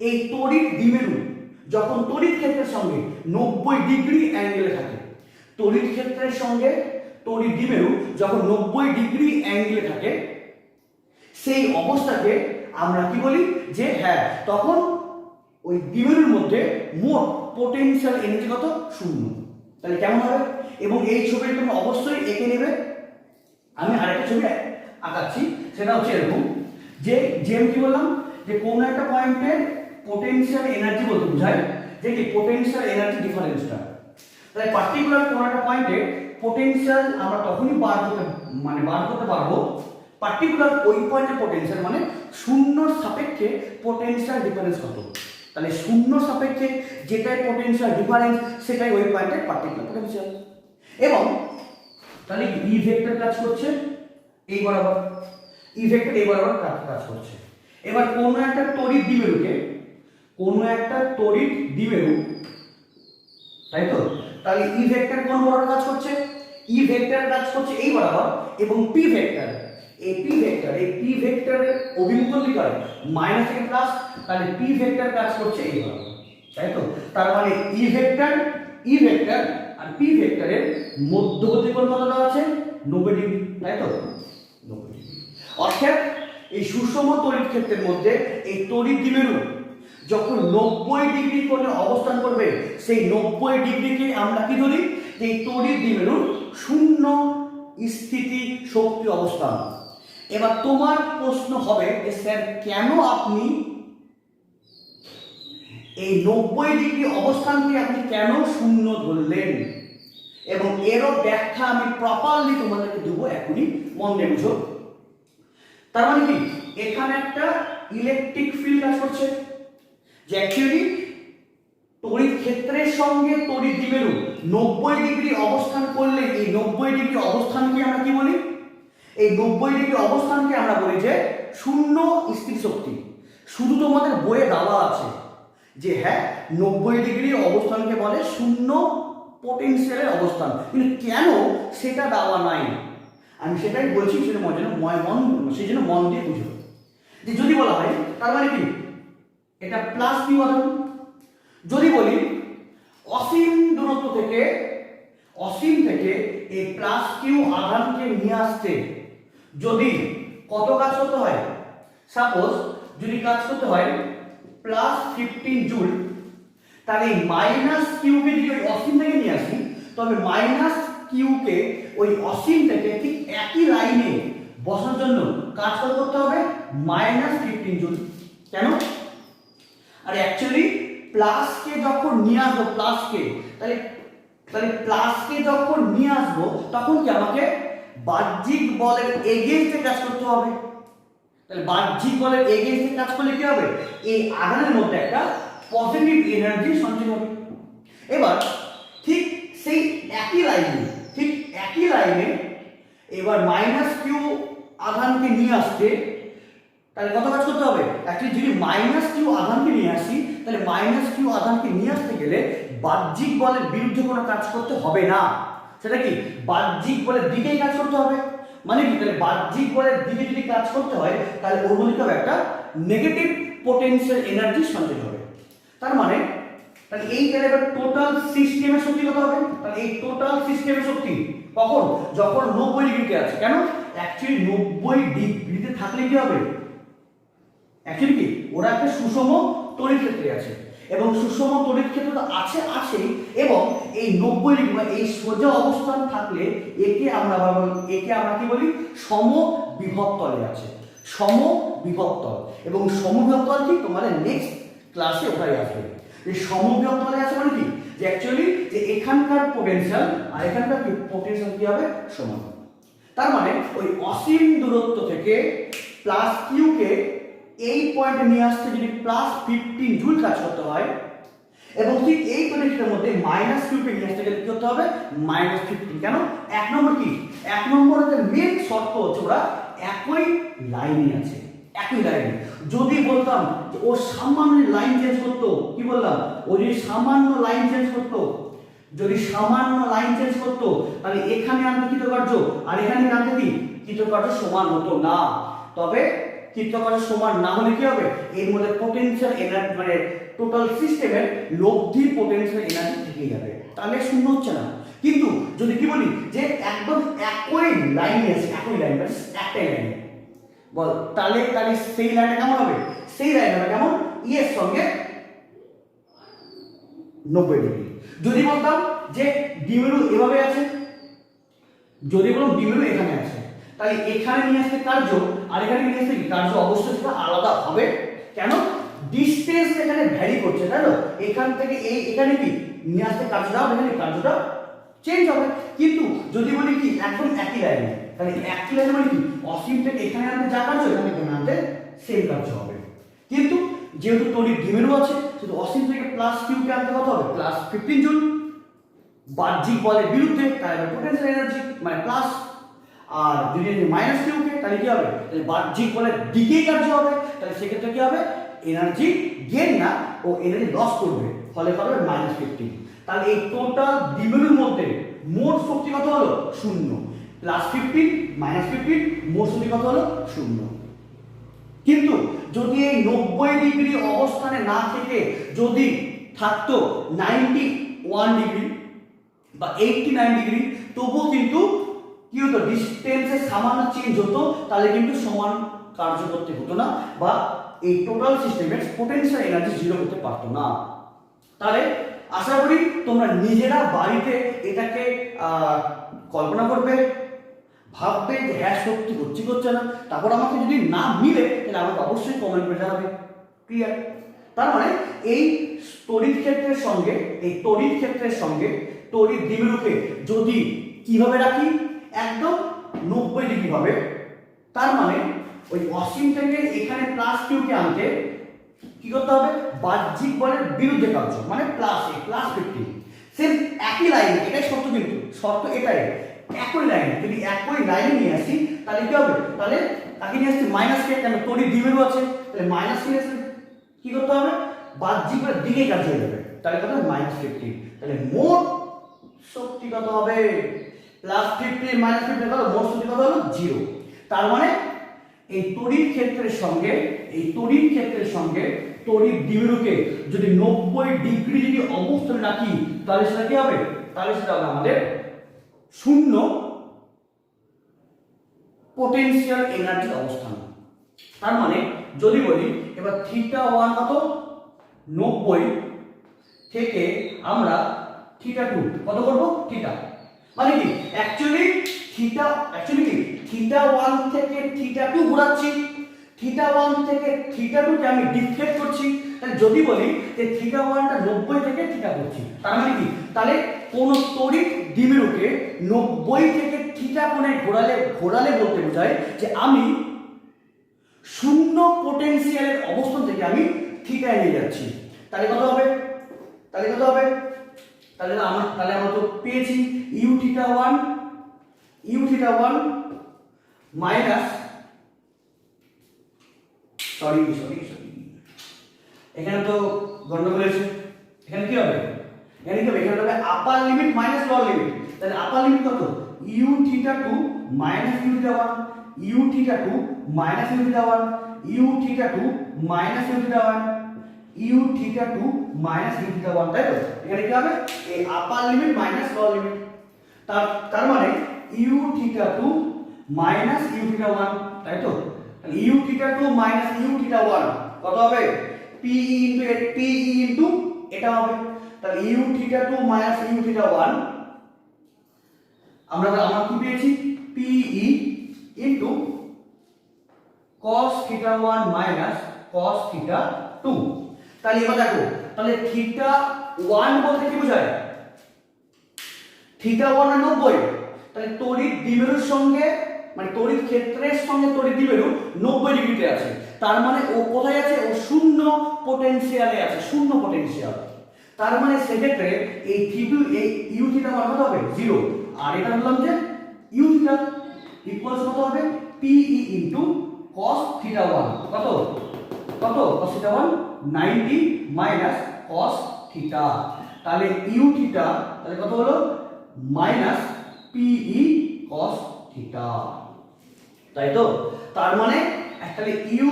এই তড়িৎ দ্বিমেরু যখন তড়িৎ ক্ষেত্রের সঙ্গে 90 ডিগ্রি অ্যাঙ্গেলে থাকে, তড়িৎ ক্ষেত্রের সঙ্গে তড়িৎ দ্বিমেরু যখন 90 ডিগ্রি অ্যাঙ্গেলে থাকে, সেই অবস্থাকে আমরা কি বলি যে হ্যাঁ, তখন ওই দ্বিমেরুর মধ্যে মোট পোটেনশিয়াল এনার্জি কত, শূন্য। তাহলে কেমন হবে, এবং এই ছবিটা তুমি অবশ্যই এঁকে নেবে। আমি আরেকটা ছবি আঁকাচ্ছি, সেটা হচ্ছে এরকম যে আমি কি বললাম যে কোনো একটা পয়েন্টের পোটেনশিয়াল এনার্জি বলতে বোঝায় যে কি পোটেনশিয়াল এনার্জি ডিফারেন্সটা। তাহলে পার্টিকুলার কোনো একটা পয়েন্টে পোটেনশিয়াল আমরা তখনই বার করতে পারবো পার্টিকুলার ওই পয়েন্টের পোটেনশিয়াল মানে শূন্যর সাপেক্ষে পোটেনশিয়াল ডিফারেন্স কত। তাহলে শূন্য সাপেক্ষে যেটাই পোটেনশিয়াল ডিফারেন্স সেটাই ওই পয়েন্টের পার্টিকুলার পোটেনশিয়াল। এবং তাহলে ই ভেক্টর কাজ করছে এই বরাবর, ই ভেক্টর এই বরাবর কাজ করছে। এবার কোনো একটা তড়িৎ দ্বিমেরু, তাই তো, তাহলে ই ভেক্টর কোন বরাবর কাজ করছে, ই ভেক্টর কাজ করছে এই বরাবর, এবং পি ভেক্টর এই পি ভেক্টরের অভিমুখ কি করে মাইনাস থেকে প্লাস, তাহলে পি ভেক্টর কাজ করছে এই বরাবর, তাই তো। তার মানে ই ভেক্টর আর পি ভেক্টরের মধ্যবর্তী কোণ কত দেওয়া আছে, 90 ডিগ্রি, তাই তো, 90 ডিগ্রি। অর্থাৎ এই সুষম তড়িৎ ক্ষেত্রের মধ্যে এই তড়িৎ দ্বিমেরু যখন 90 ডিগ্রি কোণে অবস্থান করবে, সেই 90 ডিগ্রিকে আমরা কি ধরি, এই তড়িৎ দ্বিমেরুর শূন্য স্থিতি শক্তি অবস্থান। এবার তোমার প্রশ্ন হবে যে স্যার কেন আপনি এই 90 ডিগ্রি অবস্থানকে আপনি কেন শূন্য ধরলেন, এবং এরও ব্যাখ্যা আমি প্রপারলি তোমাদেরকে দেবো, এখনই মন দিয়ে বুঝো। তার মানে কি এখানে একটা ইলেকট্রিক ফিল্ড কাজ করছে, যে অ্যাকচুয়ালি তড়িৎ ক্ষেত্রের সঙ্গে তড়িৎ দ্বিমেরু 90 ডিগ্রি অবস্থান করলে এই 90 ডিগ্রি অবস্থানকে আমরা কি বলি, এই 90 ডিগ্রি অবস্থানকে আমরা বলি যে শূন্য স্থির শক্তি। শুধু তোমাদের বইয়ে দেওয়া আছে যে হ্যাঁ 90 ডিগ্রি অবস্থানকে বলে শূন্য পোটেনশিয়ালের অবস্থান, কিন্তু কেন সেটা দেওয়া নাই আমি সেটাই বলছি, সেটা সেই জন্য মন দিয়ে বুঝো। যে যদি বলা হয় তার মানে কি এটা প্লাস কিউ আধান, যদি বলি অসীম দূরত্ব থেকে এই প্লাস কিউ আধানকে নিয়ে আসতে যদি কত কাজ করতে হয়, সাপোজ যদি কাজ করতে হয় প্লাস 15 জুল, তাহলে মাইনাস কিউকে যদি ওই অসীম থেকে নিয়ে আসি, তবে মাইনাস কিউকে ওই অসীম থেকে ঠিক একই লাইনে বসানোর জন্য কাজ করতে হবে -15 জুল। কেন? আর অ্যাকচুয়ালি প্লাসকে যখন নিয়ে আসবো তাহলে প্লাসকে যখন নিয়ে আসবো তখন কি আমাকে বাহ্যিক বলের এগেইনস্টে কাজ করতে হবে। তাহলে বাহ্যিক বলের এগেইনস্টে কাজ করলে কি হবে, এই আধানের মধ্যে একটা পজিটিভ এনার্জি সঞ্চয় হবে। এবার ঠিক সেই একই লাইনে এবার মাইনাস কিউ আধানকে নিয়ে আসতে তাহলে কত কাজ করতে হবে, অ্যাকচুয়ালি যদি মাইনাস কিউ আধানকে নিয়ে আসি তাহলে মাইনাস কিউ আধানকে নিয়ে আসতে গেলে বাহ্যিক বলের বিরুদ্ধে কোনো কাজ করতে হবে না, সেটা কি বাহ্যিক বলের দিকেই কাজ করতে হবে। মানে কি, তাহলে বাহ্যিক বলের দিকে যদি কাজ করতে হয় তাহলে ওর মধ্যে কি হবে, একটা নেগেটিভ পোটেনশিয়াল এনার্জি সঞ্চয় হবে। তার মানে তাহলে এই এবার টোটাল সিস্টেমের শক্তি কত হবে, তাহলে এই টোটাল সিস্টেমের শক্তি কখন, যখন 90 ডিগ্রিতে আছে। কেন, অ্যাকচুয়ালি 90 ডিগ্রিতে থাকলে কি হবে, অ্যাকচুয়ালি কি ওরা একটা সুষম তড়িৎ ক্ষেত্রে আছে, এবং সুষম তড়িৎ ক্ষেত্র তো আছেই, এবং এই 90 ডিগ্রি বা এই সোজা অবস্থান থাকলে একে আমরা কি বলি, সমবিভব তলে আছে, সমবিভব তল। এবং সমবিভব তল কি তোমাদের নেক্সট ক্লাসে ওটাই আসবে। এই সমবিভব তলে আছে মানে কি, যে অ্যাকচুয়ালি যে এখানকার পোটেনশিয়াল আর এখানকার পোটেনশিয়াল কি হবে, সমান। তার মানে ওই অসীম দূরত্ব থেকে প্লাস কিউ কে এই পয়েন্টে নিয়ে আসতে যদি প্লাস 15 জুল কাজ করতে হয়, এবং ঠিক এই পয়েন্টের মধ্যে মাইনাস কিউ কে নিয়ে আসতে গেলে কি করতে হবে, -15। কেন, এক নম্বর কি, এক নম্বরের মেন শর্ত হচ্ছে ওরা একই লাইনে আছে, একই লাইনে। যদি বলতাম যে ও সামান্য লাইন চেঞ্জ করতো, কি বললাম, ও যদি সামান্য লাইন চেঞ্জ করতো, তাহলে এখানে আনতে কৃতকার্য আর এখানে আনতে কি কৃতকার্য সমান হতো না। তবে কৃতকার্য সমান না হলে কি হবে, এর মধ্যে পোটেনশিয়াল এনার্জি মানে টোটাল সিস্টেমের লব্ধি পোটেনশিয়াল এনার্জি থেকে যাবে, তাহলে শূন্য হচ্ছে না। কিন্তু যদি কি বলি যে একদম একই লাইনে আছে, একই লাইন মানে একটাই লাইন বল, তাহলে সেই লাইনটা কেমন হবে, সেই লাইন হবে কেমন, এর সঙ্গে 90 ডিগ্রি। যদি বলতাম যে দ্বিমেরু এভাবে আছে, যদি বললাম দ্বিমেরু এখানে আছে, তাহলে এখানে নিয়ে আসতে কার্য আর এখানে নিয়ে আসতে কার্য অবশ্যই সেটা আলাদা হবে। কেন, ডিসটেন্স এখানে ভ্যারি করছে, তাই তো, এখান থেকে এখানে কি নিয়ে আসতে কার্যটা হবে, এখানে কার্যটা চেঞ্জ হবে। কিন্তু যদি বলি কি একদম একই লাইনে, তাহলে একই লাইনে মানে কি অসীম থেকে এখানে আনতে যা কার্য এখানে আনতে সেম কার্য হবে। কিন্তু যেহেতু তড়িৎ দ্বিমেরু আছে, শুধু অসীম থেকে প্লাস কিউ কে আনতে কত হবে, প্লাস 15 জুল। বাহ্যিক বলের বিরুদ্ধে তাহলে পোটেনশিয়াল এনার্জি মানে প্লাস, আর যদি মাইনাস কিউ কে তাহলে কি হবে, তাহলে বাহ্যিক বলের দিকেই কার্য হবে, তাহলে সেক্ষেত্রে কি হবে, এনার্জি গেইন না, ও এনার্জি লস করবে, ফলে কত হবে, -15। তাহলে এই টোটাল দ্বিমেরুর মধ্যে মোট শক্তি কত হলো, 0, +15 -15 মোট শক্তি কত হলো, 0। কিন্তু যদি এই 90 ডিগ্রি অবস্থানে না থেকে যদি থাকতো 91 ডিগ্রি বা 89 ডিগ্রি, তবুও কিন্তু কি হতো, ডিসটেন্সের সামান্য চেঞ্জ হতো, তাহলে কিন্তু সমান কার্য করতে হতো না, বা এই টোটাল সিস্টেমের পোটেনশিয়াল এনার্জি জিরো করতে পারতো না। তাহলে আশা করি তোমরা নিজেরা বাড়িতে এটাকে কল্পনা করবে, ভাববে যে হ্যাঁ সত্যি করছে না, তারপর আমাকে যদি না মিলে তাহলে আমাকে অবশ্যই কমেন্ট করে জানাবে। ক্লিয়ার? তার মানে এই তড়িৎ ক্ষেত্রের সঙ্গে তড়িৎ দ্বিমেরুকে যদি কিভাবে রাখি, একদম 90 ডিগ্রি হবে, তার মানে ওই অসীম থেকে এখানে প্লাস কিউ কে আনতে কি করতে হবে, বাহ্যিক বলের বিরুদ্ধে কার্য মানে +15। সেম একই লাইনে, এটাই শর্ত, কিন্তু শর্ত এটাই, একই লাইনে যদি একই লাইনে নিয়ে আসি তাহলে কি হবে, তাহলে তাকে নিয়ে আসছি মাইনাস কে, কেন তড়িৎ দ্বিমেরু আছে, তাহলে মাইনাস কে আসলে কি করতে হবে, বাহ্যিক বলের দিকে কাজ হয়ে যাবে, তাহলে কত হবে, -15। তাহলে মোট শক্তি কত হবে, +15 -15 কত, মোট শক্তি কত হলো, 0। তার মানে এই তড়িৎ ক্ষেত্রের সঙ্গে তড়িৎ দ্বিমেরুকে যদি 90 ডিগ্রি যদি অবস্থানে রাখি, তাহলে সেটা কি হবে, তাহলে সেটা হবে আমাদের 0 পোটেনশিয়াল এনার্জির অবস্থান। তার মানে যদি বলি এবার θ1 কত, 90 থেকে আমরা θ2 কত করব, θ মানে কি অ্যাকচুয়ালি কি θ1 থেকে θ2 ঘোরাচ্ছি, θ1 থেকে θ2 কে আমি ডিফ্লেক্ট করছি। তাহলে যদি বলি যে θ1 টা 90 থেকে θ করছি, তার মানে কি, তাহলে কোন তড়িৎ দ্বিমেরুকে 90 থেকে θ কোণে ঘোরালে বলতে বোঝায় যে আমি 0 পোটেনশিয়ালের অবস্থান থেকে আমি θ নিয়ে যাচ্ছি। তাহলে কত হবে, তাহলে আমরা তো পেয়েছি uθ1 মাইনাস সরি এখানে তো গন্ডগোল হয়েছে, এখানে কি হবে, এখানে হবে upper limit minus lower limit, তাহলে আপার লিমিট কত U theta 2 minus U theta 1, U theta 2 minus U theta 1, U theta 2 minus U theta 1, U theta 2 minus U theta 1, তাই তো? এখানে কি হবে এই upper limit minus lower limit, তার মানে U theta 2 minus U theta 1, তাই তো? তাহলে U theta 2 minus U theta 1 কত হবে পি ইনটু এটা হবে। তাহলে U theta 2 minus U theta 1 আমরা কি পেয়েছি PE into cos theta 1 minus cos theta 2। তাহলে এবার দেখো, তাহলে থিটা 1 বলতে কি বোঝায় থিটা 1 মানে 90, তাহলে তড়িৎ দ্বিমেরুর সঙ্গে মানে তড়িৎ ক্ষেত্রের সঙ্গে তড়িৎ দ্বিমেরু 90 ডিগ্রিতে আছে, তার মানে ও কোথায় আছে ও শূন্য পটেনশিয়ালে আছে, শূন্য পটেনশিয়াল। তার মানে সেক্ষেত্রে এই ইউ থিটা মান কত হবে 0, আর এটা বললাম যে ইউ থিটা ইকুয়ালস কত হবে পিই ইনটু cos থিটা 1 কত cos theta 1 90 minus cos theta, তাহলে ইউ থিটা তাহলে কত হলো মাইনাস পিই cos থিটা, তাই তো? তার মানে তাহলে ইউ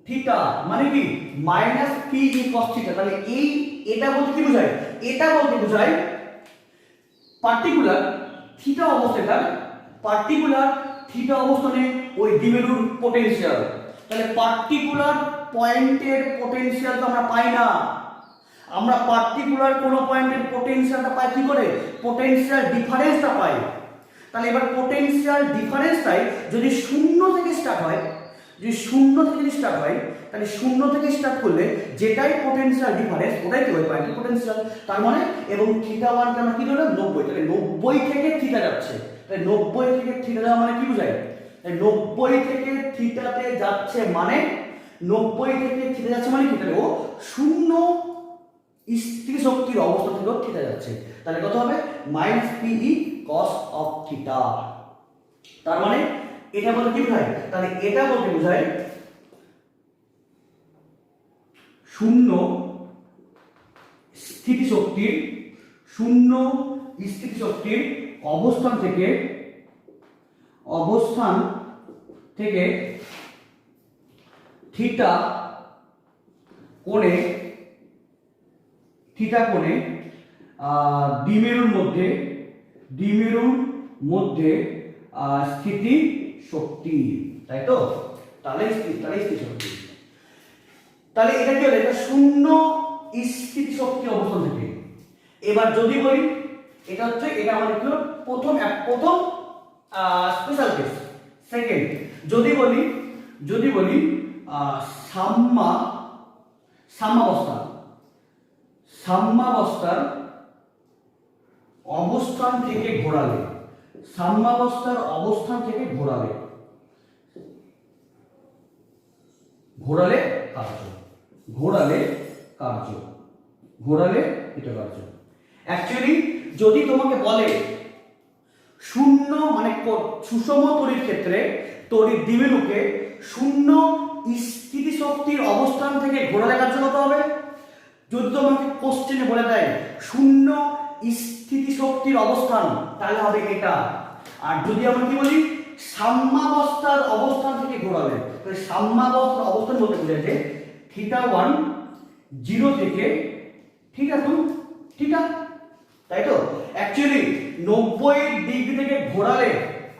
থিটা মানে কি মাইনাস পিই cos থিটা, তাহলে এটা বলতে কি বোঝায় এটা বলতে বোঝায় পার্টিকুলার থিটা অবস্থানে ওই দ্বিমেরুর পটেনশিয়াল। তাহলে পার্টিকুলার পয়েন্টের পটেনশিয়াল তো আমরা পাই না, আমরা পার্টিকুলার কোন পয়েন্টের পটেনশিয়ালটা পাই কি করে পটেনশিয়াল ডিফারেন্সটা পাই। তাহলে এবার পটেনশিয়াল ডিফারেন্সটাই যদি শূন্য থেকে স্টার্ট হয় তাহলে শূন্য থেকে স্টার্ট করলে যেটাই পটেনশিয়াল ডিফারেন্স ওটাই কি হয় পয়েন্টের পটেনশিয়াল। তার মানে এবং থিটা 1 কে আমরা কি ধরলাম 90, তাহলে 90 থেকে থিটা যাচ্ছে, তাহলে 90 থেকে থিটা যাওয়া মানে কি বোঝায় 90 থেকে থিটাতে যাচ্ছে মানে 90 থেকে থিটা যাচ্ছে মানে কি তাহলে ও শূন্য স্থির শক্তির অবস্থা থেকে থিটা যাচ্ছে, তাহলে কত হবে মাইনাস পিই cos অফ থিটা। তার মানে এটা বলতে কি বোঝায় তাহলে এটা বলতে বোঝায় শূন্য স্থিতিশক্তির অবস্থান থেকে থিটা কোণে দ্বিমেরুর মধ্যে স্থিতি শক্তি, তাই তো? তাহলে স্থিতি শক্তি, তাহলে এটা কি হলো এটা শূন্য স্থিতি শক্তি অবস্থান থেকে। এবার যদি বলি এটা আমাদের কি হলো প্রথম স্পেশাল কেস। সেকেন্ড যদি বলি সাম্যাবস্থার অবস্থান থেকে ঘোরালে কার্য অ্যাকচুয়ালি যদি তোমাকে বলে শূন্য মানে সুষম তড়িৎ ক্ষেত্রে তড়িৎ দ্বিমেরুকে শূন্য স্থিতি শক্তির অবস্থান থেকে ঘোরালে কার্য কত হবে, যদি তোমাকে কোশ্চেনে বলে দেয় শূন্য স্থিতি শক্তির অবস্থান তাহলে হবে এটা। আর যদি আমরা কি বলি সাম্যাবস্থার অবস্থান থেকে ঘোরালে, তাহলে সাম্যাবস্থার অবস্থান বলতে বোঝায় যে থিটা 1 0 থেকে থিটা 2 থিটা, তাই তো? অ্যাকচুয়ালি 90 ডিগ্রি থেকে ঘোরালে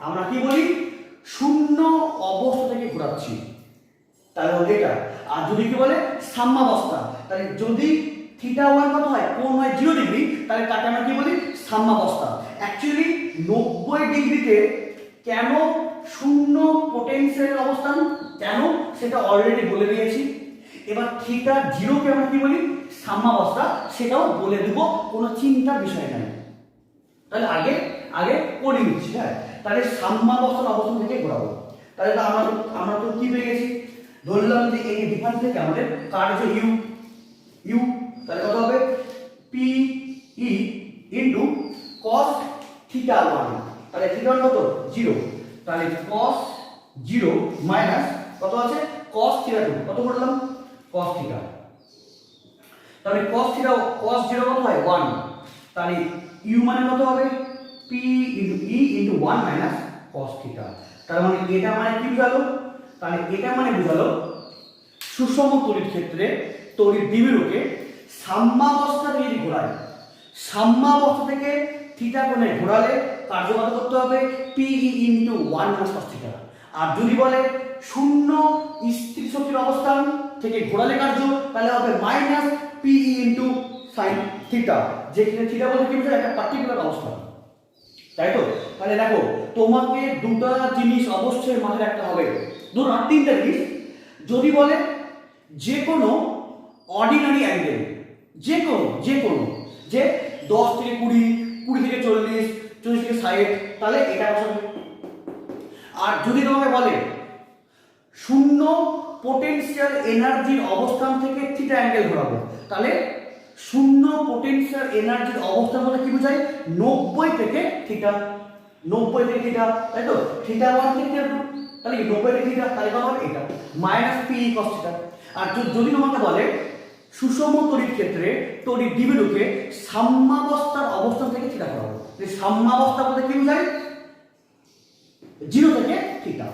আমরা কি বলি শূন্য অবস্থা থেকে ঘোরাচ্ছি, তাহলে হবে এটা। আর যদি কি বলে সাম্যাবস্থা, তাহলে যদি থিটা 1 কত হয় কোণ হয় 0 ডিগ্রি, তাহলে তাকে আমরা কি বলি সাম্যাবস্থা। অ্যাকচুয়ালি 90 ডিগ্রিতে কেন শূন্য পটেনশিয়ালের অবস্থান কেন সেটা অলরেডি বলে দিয়েছি। এবার থিটা 0 কে আমরা কি বলি সাম্যাবস্থা, সেটাও বলে দেব, কোনো চিন্তার বিষয় নাই। তাহলে আগে করে নিচ্ছি। হ্যাঁ, তাহলে সাম্যাবস্থার অবস্থান থেকে ঘোরাবো। তাহলে আমরা তো কি পেয়ে গেছি, ধরলাম যে এই ডিফারেন্স থেকে আমাদের কার্য ইউ তাহলে কত হবে পি ই ইনটু cos থিটা 1, তাহলে থিটা 1 কত 0, তাহলে cos 0 মাইনাস কত আছে cos থিটা 2 কত করলাম cos থিটা, তাহলে cos 0 কত হয় 1, তাহলে u মানে কত হবে পি ইন্টু ই ইন্টু 1 মাইনাস কস থিটা। তার মানে এটা মানে কি বুঝালো? তাহলে এটা মানে বুঝালো সুষম তড়িৎ ক্ষেত্রে তড়িৎ দ্বিমেরুকে সাম্যাবস্থা থেকে যদি ঘোরায়, সাম্যাবস্থা থেকে থিটা কোণে ঘোরালে কার্য কত করতে হবে? P into 1 minus cos theta. আর যদি বলে শূন্য স্থির শক্তির অবস্থান থেকে ঘোরালে কার্য, তাহলে হবে minus P into sine theta, যেখানে থিটা বলতে কি বোঝায়? একটা পার্টিকুলার অবস্থান, তাই তো? তাহলে দেখো, তোমাকে দুটো জিনিস অবশ্যই মাথায় রাখতে হবে, দুটো না তিনটা জিনিস। যদি বলে যে কোনো অর্ডিনারি অ্যাঙ্গেল, যে কোনো যে 10 থেকে 20, 20 থেকে 40, 40 থেকে 60, তাহলে এটা বসাবে। আর যদি তোমাকে বলে শূন্য পোটেনশিয়াল এনার্জির অবস্থান থেকে থিটা অ্যাঙ্গেল ঘোরাবো, তাহলে শূন্য পোটেনশিয়াল এনার্জির অবস্থান বলতে কি বোঝায়? 90 থেকে থিটা, 90 থেকে থিটা, তাই তো? থিটা 1 থেকে থিটা 2, তাহলে কি 90 থেকে থিটা, তাহলে কত হবে? এটা মাইনাস পি কস থিটা। আর যদি তোমাকে বলে সুষম তড়িৎ ক্ষেত্রে তড়িৎ দ্বিমেরুকে সাম্যাবস্থার অবস্থান থেকে থিটা ঘোরাবো, এই সাম্যাবস্থা বলতে কি বোঝায়? 0 থেকে থিটা।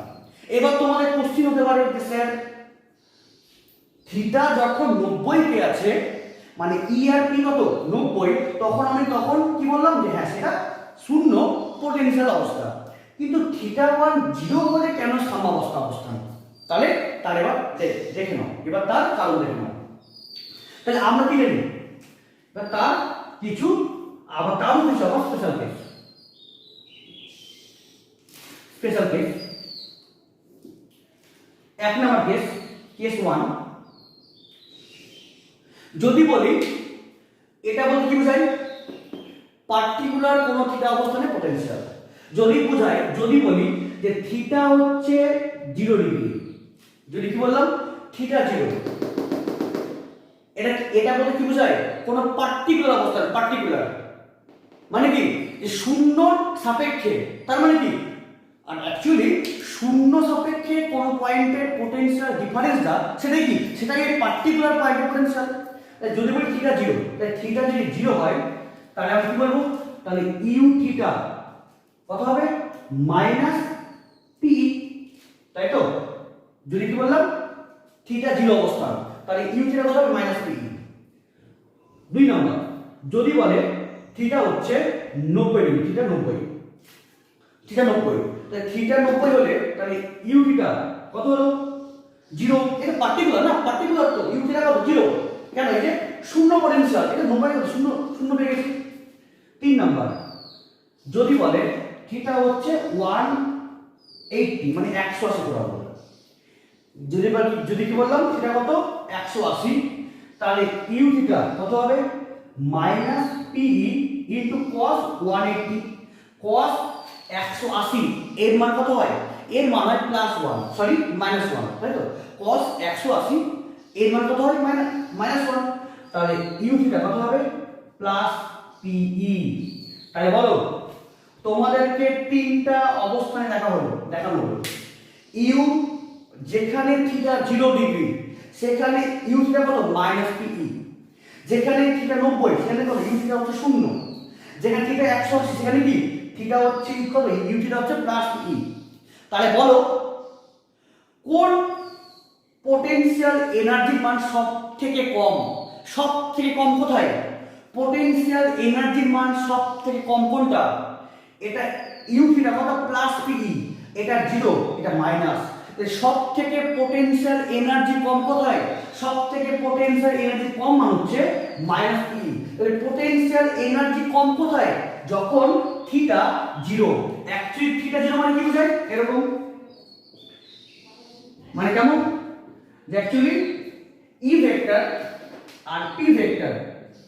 এবার তোমাদের কোশ্চেন হতে পারে যে স্যার থিটা যখন 90 তে আছে, মানে ই আর পি কত? 90, তখন কি বললাম যে হ্যাঁ সেটা শূন্য পোটেনশিয়াল অবস্থা। কিন্তু থিটা 1 0 হলে কেন সাম্যাবস্থা অবস্থান? তাহলে তার এবার দেখে নাও, এবার তার কারণ দেখে নাও। তাহলে আমরা কি জানি? এবার তার কিছু আবার কারণ হিসাবে স্পেশাল কেস, স্পেশাল কেস। 1 নম্বর কেস, কেস 1। যদি বলি এটা বলতে কি বোঝায়? পার্টিকুলার কোন থিটা অবস্থানে পোটেনশিয়াল যদি বোঝায়, যদি বলি যে থিটা হচ্ছে 0 ডিগ্রি, যদি কি বললাম? থিটা 0, এটা বলতে কি বোঝায়? কোন পার্টিকুলার অবস্থান, পার্টিকুলার মানে কি? যে শূন্য সাপেক্ষে, তার মানে কি? আর অ্যাকচুয়ালি শূন্য সাপেক্ষে কোন পয়েন্টের পোটেনশিয়াল ডিফারেন্সটা সেটাই কি? সেটাই এই পার্টিকুলার পয়েন্টের পোটেনশিয়াল। যদি বলি থিটা 0, তাহলে থিটা যদি 0 হয়, তাহলে আমি কি বলবো? তাহলে ইউ থিটা কত হবে? মাইনাস পি, তাই তো? যদি কি বললাম? থিটা 0 অবস্থান, তাহলে ইউ থিটা কত হবে? Minus P. 2 নম্বর, যদি বলে থিটা হচ্ছে 90 ডিগ্রি, থিটা 90, থিটা 90, তাহলে থিটা 90 হলে তাহলে ইউ থিটা কত হলো? 0। এটা পার্টিকুলার না, পার্টিকুলার তো ইউ থিটা কত? 0। কেন? এই যে শূন্য পটেনশিয়াল, এটা 90 শূন্য শূন্য পেয়ে গেছি। 3 নাম্বার, যদি বলে থিটা হচ্ছে 180, মানে 180 বরাবর, যদি কি বললাম? থিটা কত? 180, তাহলে ইউ থিটা কত হবে? Minus PE into cos 180। cos 180 এর মান কত হয়? এর মান হয় +1, সরি -1, তাই তো? cos 180 এর মান কত হয়? -1। তাহলে ইউ থিটা কত হবে? প্লাস পিই। তাহলে বলো, তোমাদেরকে তিনটা অবস্থানে দেখানো হলো। ইউ যেখানে থিটা 0 ডিগ্রি সেখানে ইউ থিটা কত? মাইনাস পিই। যেখানে থিটা 90 সেখানে কত? ইউ থিটা হচ্ছে 0। যেখানে থিটা 180 সেখানে কি? থিটা হচ্ছে কত? ইউ থিটা হচ্ছে প্লাস পিই। তাহলে বলো কোন পোটেনশিয়াল এনার্জির মান সব থেকে কম? সব থেকে কম কোথায়? পোটেনশিয়াল এনার্জির মান সব থেকে কম কোনটা? এটা ইউ থিটা কত? প্লাস পিই। এটা 0, এটা মাইনাস। সব থেকে পোটেনশিয়াল এনার্জি কম কোথায়? সব থেকে পোটেনশিয়াল এনার্জি কম মান হচ্ছে মাইনাস পিই। তাহলে পোটেনশিয়াল এনার্জি কম কোথায়? যখন থিটা 0। অ্যাকচুয়ালি থিটা 0 মানে কি বোঝায়? এরকম, মানে কেমন? যে অ্যাকচুয়ালি ই ভেক্টর আর পি ভেক্টর,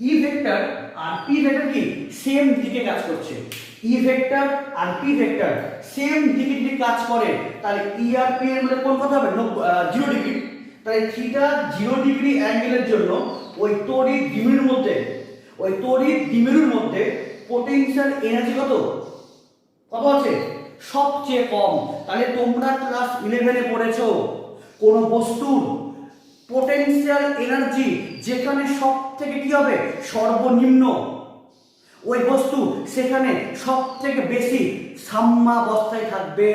ই ভেক্টর আর পি ভেক্টর কি সেম দিকে কাজ করছে। ই ভেক্টর আর পি ভেক্টর সেম দিকে যদি কাজ করে, তাহলে ই আর পি এর মধ্যে কোন কথা হবে? 0 ডিগ্রি। তাহলে থিটা 0 ডিগ্রি অ্যাঙ্গেলের জন্য ওই তড়িৎ দ্বিমেরুর মধ্যে পোটেনশিয়াল এনার্জি কত আছে? সবচেয়ে কম। তাহলে তোমরা ক্লাস 11-এ পড়েছো কোন বস্তুর পোটেনশিয়াল এনার্জি যেখানে সব থেকে কি হবে? সর্বনিম্ন, ওই বস্তু সেখানে সব থেকে বেশি সাম্যাবস্থায় থাকবে।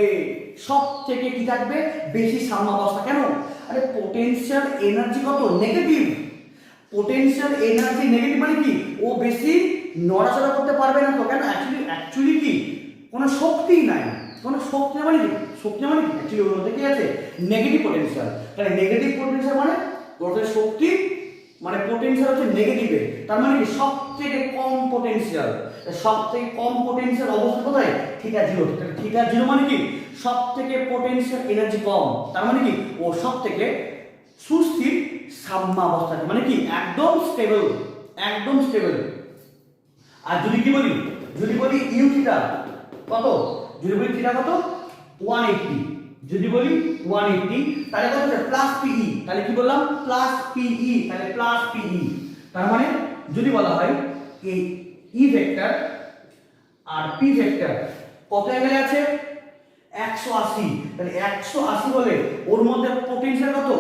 সব থেকে কি থাকবে? বেশি সাম্যাবস্থা। কেন? আরে পোটেনশিয়াল এনার্জি কত? নেগেটিভ। পোটেনশিয়াল এনার্জি নেগেটিভ মানে কি? ও বেশি নড়াচড়া করতে পারবে না। তো কেন? অ্যাকচুয়ালি কি কোনো শক্তি নাই। কোনো শক্তি মানে কি? শক্তি মানে কি? অ্যাকচুয়ালি ওর মধ্যে কি আছে? Negative potential. তাহলে নেগেটিভ পোটেনশিয়াল মানে ওদের শক্তি মানে পোটেনশিয়াল হচ্ছে নেগেটিভে। তার মানে কি সব থেকে কম পোটেনশিয়াল। সব থেকে কম পোটেনশিয়াল অবস্থা কোথায়? Theta zero. থিটা জিরো মানে কি সব থেকে পোটেনশিয়াল এনার্জি কম। তার মানে কি ও সব থেকে সুস্থির সাম্যাবস্থা, মানে কি একদম স্টেবল, একদম স্টেবল। আর যদি কি বলি, যদি বলি ইউ থিটা কত, যদি বলি থিটা কত 180, যদি বলি 180 তাহলে কত হচ্ছে প্লাস পিই। তাহলে কি বললাম? প্লাস পিই। তাহলে প্লাস পিই তার মানে যদি বলা হয় এই ই ভেক্টর আর পি ভেক্টর কত অ্যাঙ্গেলে আছে? 180। তাহলে 180 হলে ওর মধ্যে পোটেনশিয়াল কত?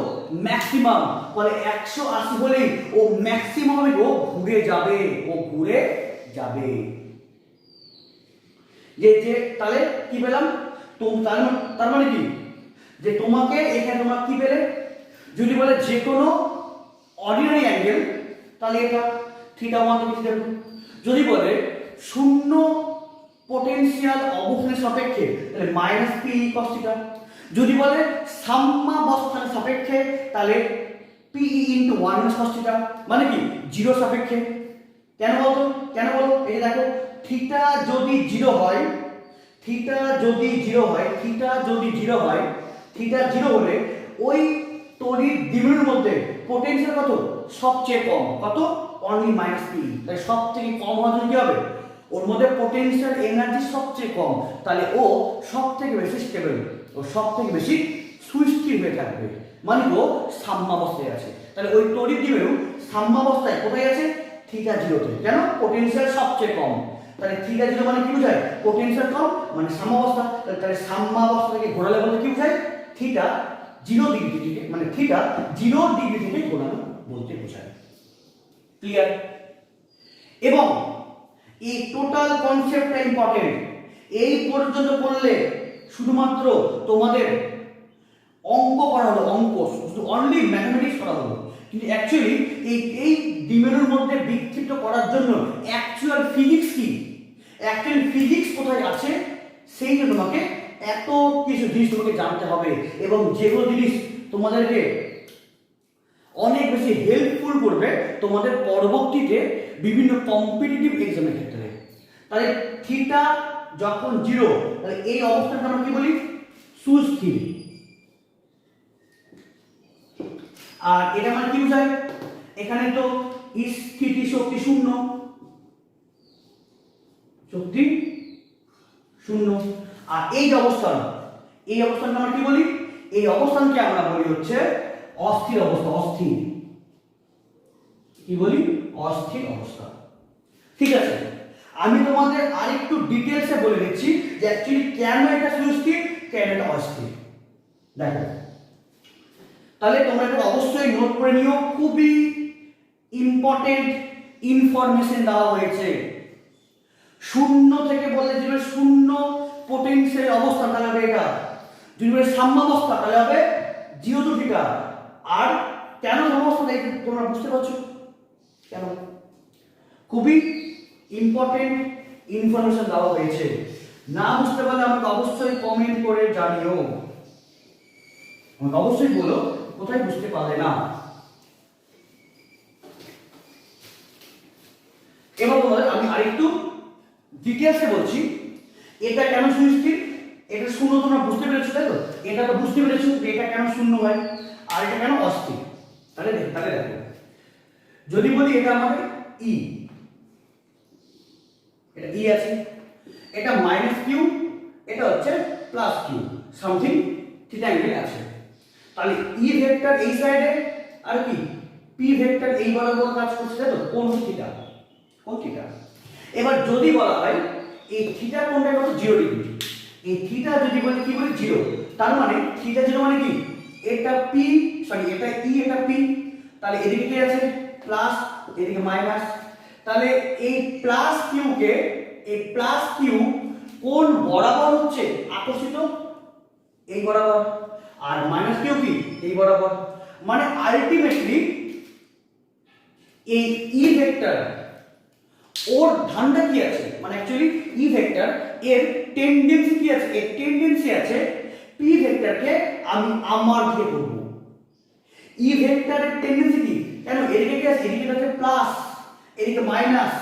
ম্যাক্সিমাম। বলে 180 হলে ও ম্যাক্সিমাম হবে, ও ঘুরে যাবে, ও ঘুরে যাবে। যে যে তাহলে কি পেলাম? তার মানে কি যে তোমাকে এখানে তোমরা কি পেলে? যদি বলে যে কোনো অর্ডিনারি অ্যাঙ্গেল তাহলে এটা থিটা 1 থেকে থিটা 2। যদি বলে শূন্য পোটেনশিয়াল অবস্থানের সাপেক্ষে তাহলে মাইনাস পি কস থিটা। যদি বলে সাম্যাবস্থানের সাপেক্ষে তাহলে পি ইনটু 1 কস থিটা। মানে কি জিরো সাপেক্ষে। কেন বলতো? কেন বলো? এই দেখো থিটা যদি জিরো হয়, থিটা যদি জিরো হয়, থিটা যদি জিরো হয়, থিটা জিরো হলে ওই তড়িৎ দ্বিমেরুর মধ্যে পোটেনশিয়াল কত? সবচেয়ে কম। কত? Only minus P. তাই সব থেকে কম হওয়ার জন্য কি হবে? ওর মধ্যে পোটেনশিয়াল এনার্জি সবচেয়ে কম। তাহলে ও সব থেকে বেশি স্টেবল, ও সব থেকে বেশি সুস্থির হয়ে থাকবে। মানে ও সাম্যাবস্থায় আছে। তাহলে ওই তড়িৎ দ্বিমেরু সাম্যাবস্থায় কোথায় আছে? থিটা জিরোতে। কেন? পোটেনশিয়াল সবচেয়ে কম। তাহলে থিটা জিরো মানে কি বোঝায়? পোটেনশিয়াল কম মানে সাম্যাবস্থা। তাহলে সাম্যাবস্থা থেকে ঘোরালে বলতে কি বোঝায়? থিটা 0 ডিগ্রি থেকে, মানে থিটা 0 ডিগ্রি থেকে ঘোরানো বলতে বোঝায়। ক্লিয়ার? এবং এই টোটাল কনসেপ্টটা ইম্পর্টেন্ট। এই পর্যন্ত পড়লে শুধুমাত্র তোমাদের অঙ্ক করা হলো, অঙ্ক শুধু অনলি ম্যাথমেটিক্স করা হলো। কিন্তু অ্যাকচুয়ালি এই দ্বিমেরুর মধ্যে বিক্ষিপ্ত করার জন্য অ্যাকচুয়াল ফিজিক্স কি, অ্যাকচুয়াল ফিজিক্স কোথায় আছে সেই জন্য তোমাকে এত কিছু জিনিস তোমাকে জানতে হবে। এবং যেগুলো জিনিস তোমাদেরকে অনেক বেশি হেল্পফুল করবে তোমাদের পরবর্তীতে বিভিন্ন কম্পিটিটিভ এক্সামের ক্ষেত্রে। তাহলে থিটা যখন জিরো তাহলে এই অবস্থাটা আমরা কি বলি? সুস্থির। আর এটা মানে কি বোঝায়? এখানে তো স্থিতি শক্তি শূন্য, শক্তি শূন্য। আর এই যে অবস্থান, এই অবস্থানটা আমরা কি বলি? এই অবস্থানকে আমরা বলি হচ্ছে অস্থির অবস্থা। অস্থির কি বলি? অস্থির অবস্থা। ঠিক আছে, আমি তোমাদের আরেকটু ডিটেইলসে বলে দিচ্ছি যে অ্যাকচুয়ালি কেন এটা সুস্থির, কেন এটা অস্থির। দেখো তাহলে তোমরা এটা অবশ্যই নোট করে নিও, খুবই ইম্পর্টেন্ট ইনফরমেশন দেওয়া হয়েছে। শূন্য থেকে বললে যে শূন্য পোটেনশিয়াল অবস্থা তাহলে হবে এটা, যদি বলে সাম্যাবস্থা তাহলে হবে 0 টু থিটা। আর কেন অবস্থা দেখে তোমরা বুঝতে পারছো কেন? খুবই ইম্পর্টেন্ট ইনফরমেশন দেওয়া হয়েছে। না বুঝতে পারলে আমাকে অবশ্যই কমেন্ট করে জানিও, আমাকে অবশ্যই বলো কোথায় বুঝতে পারলে না। এবার তোমাদের আমি আরেকটু ডিটেইলসে বলছি এটা কেন সুস্থির। এটা শূন্য তোমরা বুঝতে পেরেছো, তাই তো? এটা তো বুঝতে পেরেছো যে এটা কেন শূন্য হয় আর এটা কেন অস্থির। তাহলে দেখো যদি বলি এটা আমাদের ই, এটা ই আছে, এটা মাইনাস কিউ, এটা হচ্ছে plus Q, something theta angle আছে। তাহলে ই ভেক্টর এই সাইডে আর কি পি ভেক্টর এই বরাবর কাজ করছে, তাই তো? কোন থিটা, কোন থিটা। এবার যদি বলা হয় এই থিটা কোণটা কত? 0 ডিগ্রি। এই থিটা যদি বলি কি বলি 0, তার মানে থিটা 0 মানে কি এটা পি, সরি এটা ই, এটা পি। তাহলে এদিকে কি আছে? প্লাস, এদিকে মাইনাস। তাহলে এই প্লাস কিউকে কোন বরাবর হচ্ছে আকর্ষিত, এই বরাবর, আর মাইনাস কিউ কি এই বরাবর। মানে আলটিমেটলি এই ই ভেক্টর ওর ধান্দা কি আছে, মানে অ্যাকচুয়ালি ই ভেক্টর এর টেন্ডেন্সি কি আছে, এর টেন্ডেন্সি আছে পি ভেক্টরকে আমি আমার দিকে করব। ই ভেক্টরের টেন্ডেন্সি কি, কেন এদিকে কি আছে, এদিকে আছে প্লাস, এদিকে মাইনাস,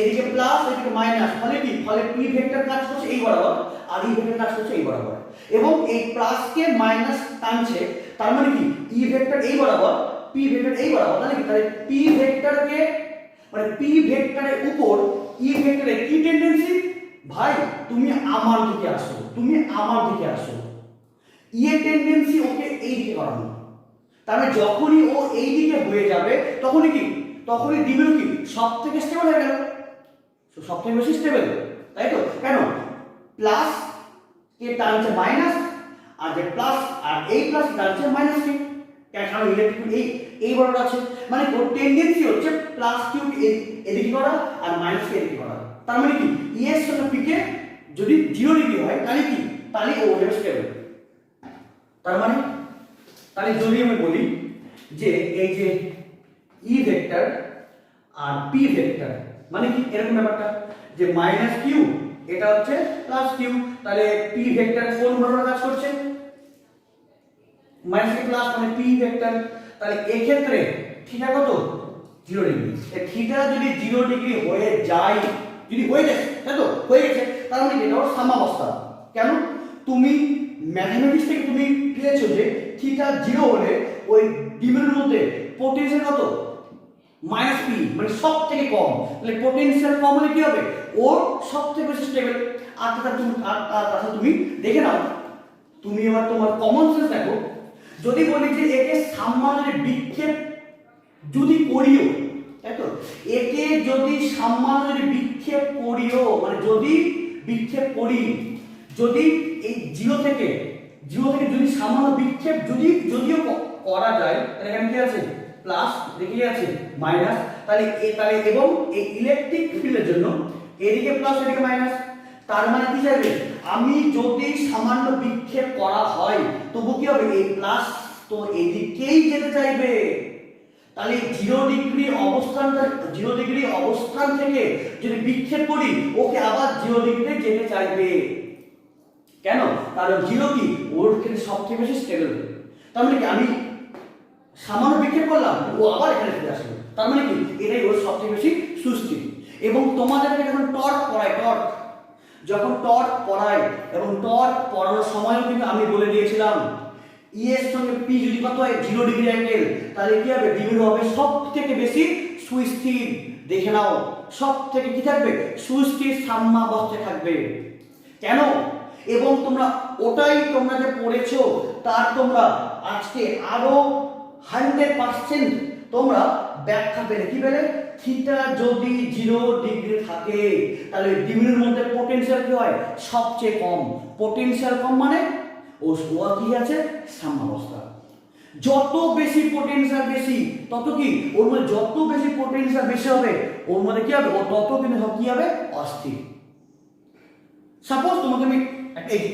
এদিকে প্লাস, এদিকে মাইনাস, ফলে কি, ফলে পি ভেক্টর কাজ করছে এই বরাবর আর ই ভেক্টর কাজ করছে এই বরাবর, এবং এই প্লাস কে মাইনাস টানছে, তার মানে কি ই ভেক্টর এই বরাবর, পি ভেক্টর এই বরাবর, তাহলে কি, তাহলে পি ভেক্টরকে মানে পি ভেক্টরের উপর ই ভেক্টরের কি টেন্ডেন্সি, ভাই তুমি আমার দিকে আসো, তুমি আমার দিকে আসো, ই এর টেন্ডেন্সি ওকে এই দিকে করানো। তাহলে যখনই ও এই দিকে হয়ে যাবে তখনই কি, তখনই দ্বিমেরু কি সব থেকে স্টেবল হয়ে গেল, সব থেকে বেশি স্টেবল, তাই তো। কেন প্লাস কে টানছে মাইনাস, আর যে প্লাস আর এই প্লাস টানছে মাইনাস কে, কারণ ইলেকট্রন এই বরাবর আছে, মানে ওর টেন্ডেন্সি হচ্ছে প্লাস কিউ এদিকে করা আর মাইনাস কে এদিকে করা। তার মানে কি ই এর সাথে পি কে যদি 0 ডিগ্রি হয় তাহলে কি, তাহলে ও হয়ে স্টেবল। তার মানে তাহলে যদি আমি বলি যে এই যে ই ভেক্টর আর পি ভেক্টর মানে কি এরকম ব্যাপারটা, যে মাইনাস কিউ এটা হচ্ছে প্লাস কিউ, তাহলে পি ভেক্টর কোন বরাবর কাজ করছে, মাইনাস কি প্লাস, মানে পি ভেক্টর, তাহলে এই ক্ষেত্রে থিটা কত 0 ডিগ্রি। এই থিটা যদি 0 ডিগ্রি হয়ে যায়, যদি হয়ে যায়, তাই তো হয়ে গেছে, তার মানে এটা হলো সাম্যাবস্থা। কেন, তুমি ম্যাথমেটিক্স থেকে তুমি পেয়েছো যে থিটা 0 হলে ওই দ্বিমেরুর মধ্যে পোটেনশিয়াল কত মাইনাস পি, মানে সব থেকে কম, তাহলে পোটেনশিয়াল কম হলে কি হবে, ওর সব থেকে বেশি স্টেবল। আর তাছাড়া তুমি দেখে নাও, তুমি এবার তোমার কমন সেন্স দেখো, যদি বলি যে একে সামান্য বিক্ষেপ যদি করিও, তাই তো, একে যদি সামান্য বিক্ষেপ করিও, মানে যদি বিক্ষেপ করি, যদি এই জিরো থেকে যদি সামান্য বিক্ষেপ যদিও করা যায়, তাহলে এখানে কি আছে প্লাস, দেখে আছে মাইনাস, তাহলে এবং এই ইলেকট্রিক ফিল্ডের জন্য এদিকে প্লাস এদিকে মাইনাস, তার মানে কি চাইবে, আমি যদি সামান্য বিক্ষেপ করা হয় তবু কি হবে, এই প্লাস তো এদিকেই যেতে চাইবে। তাহলে 0 ডিগ্রি অবস্থান থেকে যদি বিক্ষেপ করি ওকে আবার 0 ডিগ্রিতে যেতে চাইবে। কেন, কারণ 0 কি ওর ক্ষেত্রে সবচেয়ে বেশি স্টেবল। তার মানে কি আমি সামান্য বিক্ষেপ করলাম ও আবার এখানে ফিরে আসবে, তার মানে কি এটাই ওর সবচেয়ে বেশি সুস্থির। এবং তোমাদেরকে যখন টর্ক পড়ায় এবং টর্ক পড়ানোর সময়ও কিন্তু আমি বলে দিয়েছিলাম ই এর সঙ্গে পি যদি কত হয় 0 ডিগ্রি অ্যাঙ্গেল, তাহলে কি হবে, দ্বিমেরু হবে সব থেকে বেশি সুস্থির। দেখে নাও সব থেকে কি থাকবে, সুস্থির সাম্যাবস্থায় থাকবে। কেন, এবং তোমরা ওটাই তোমরা যে পড়েছো তার তোমরা আজকে আরো 100% তোমরা ব্যাখ্যা পেলে, কি পেলে, থিটা যদি 0 ডিগ্রি থাকে তাহলে দ্বিমেরুর মধ্যে পোটেনশিয়াল কি হয় সবচেয়ে কম, পোটেনশিয়াল কম মানে ও কি আছে সাম্যাবস্থা। যত বেশি পোটেনশিয়াল বেশি তত কি ওর মধ্যে যত বেশি পোটেনশিয়াল বেশি হবে ওর মধ্যে কি হবে, ও তত কিন্তু কি হবে অস্থির। সাপোজ তোমাকে আমি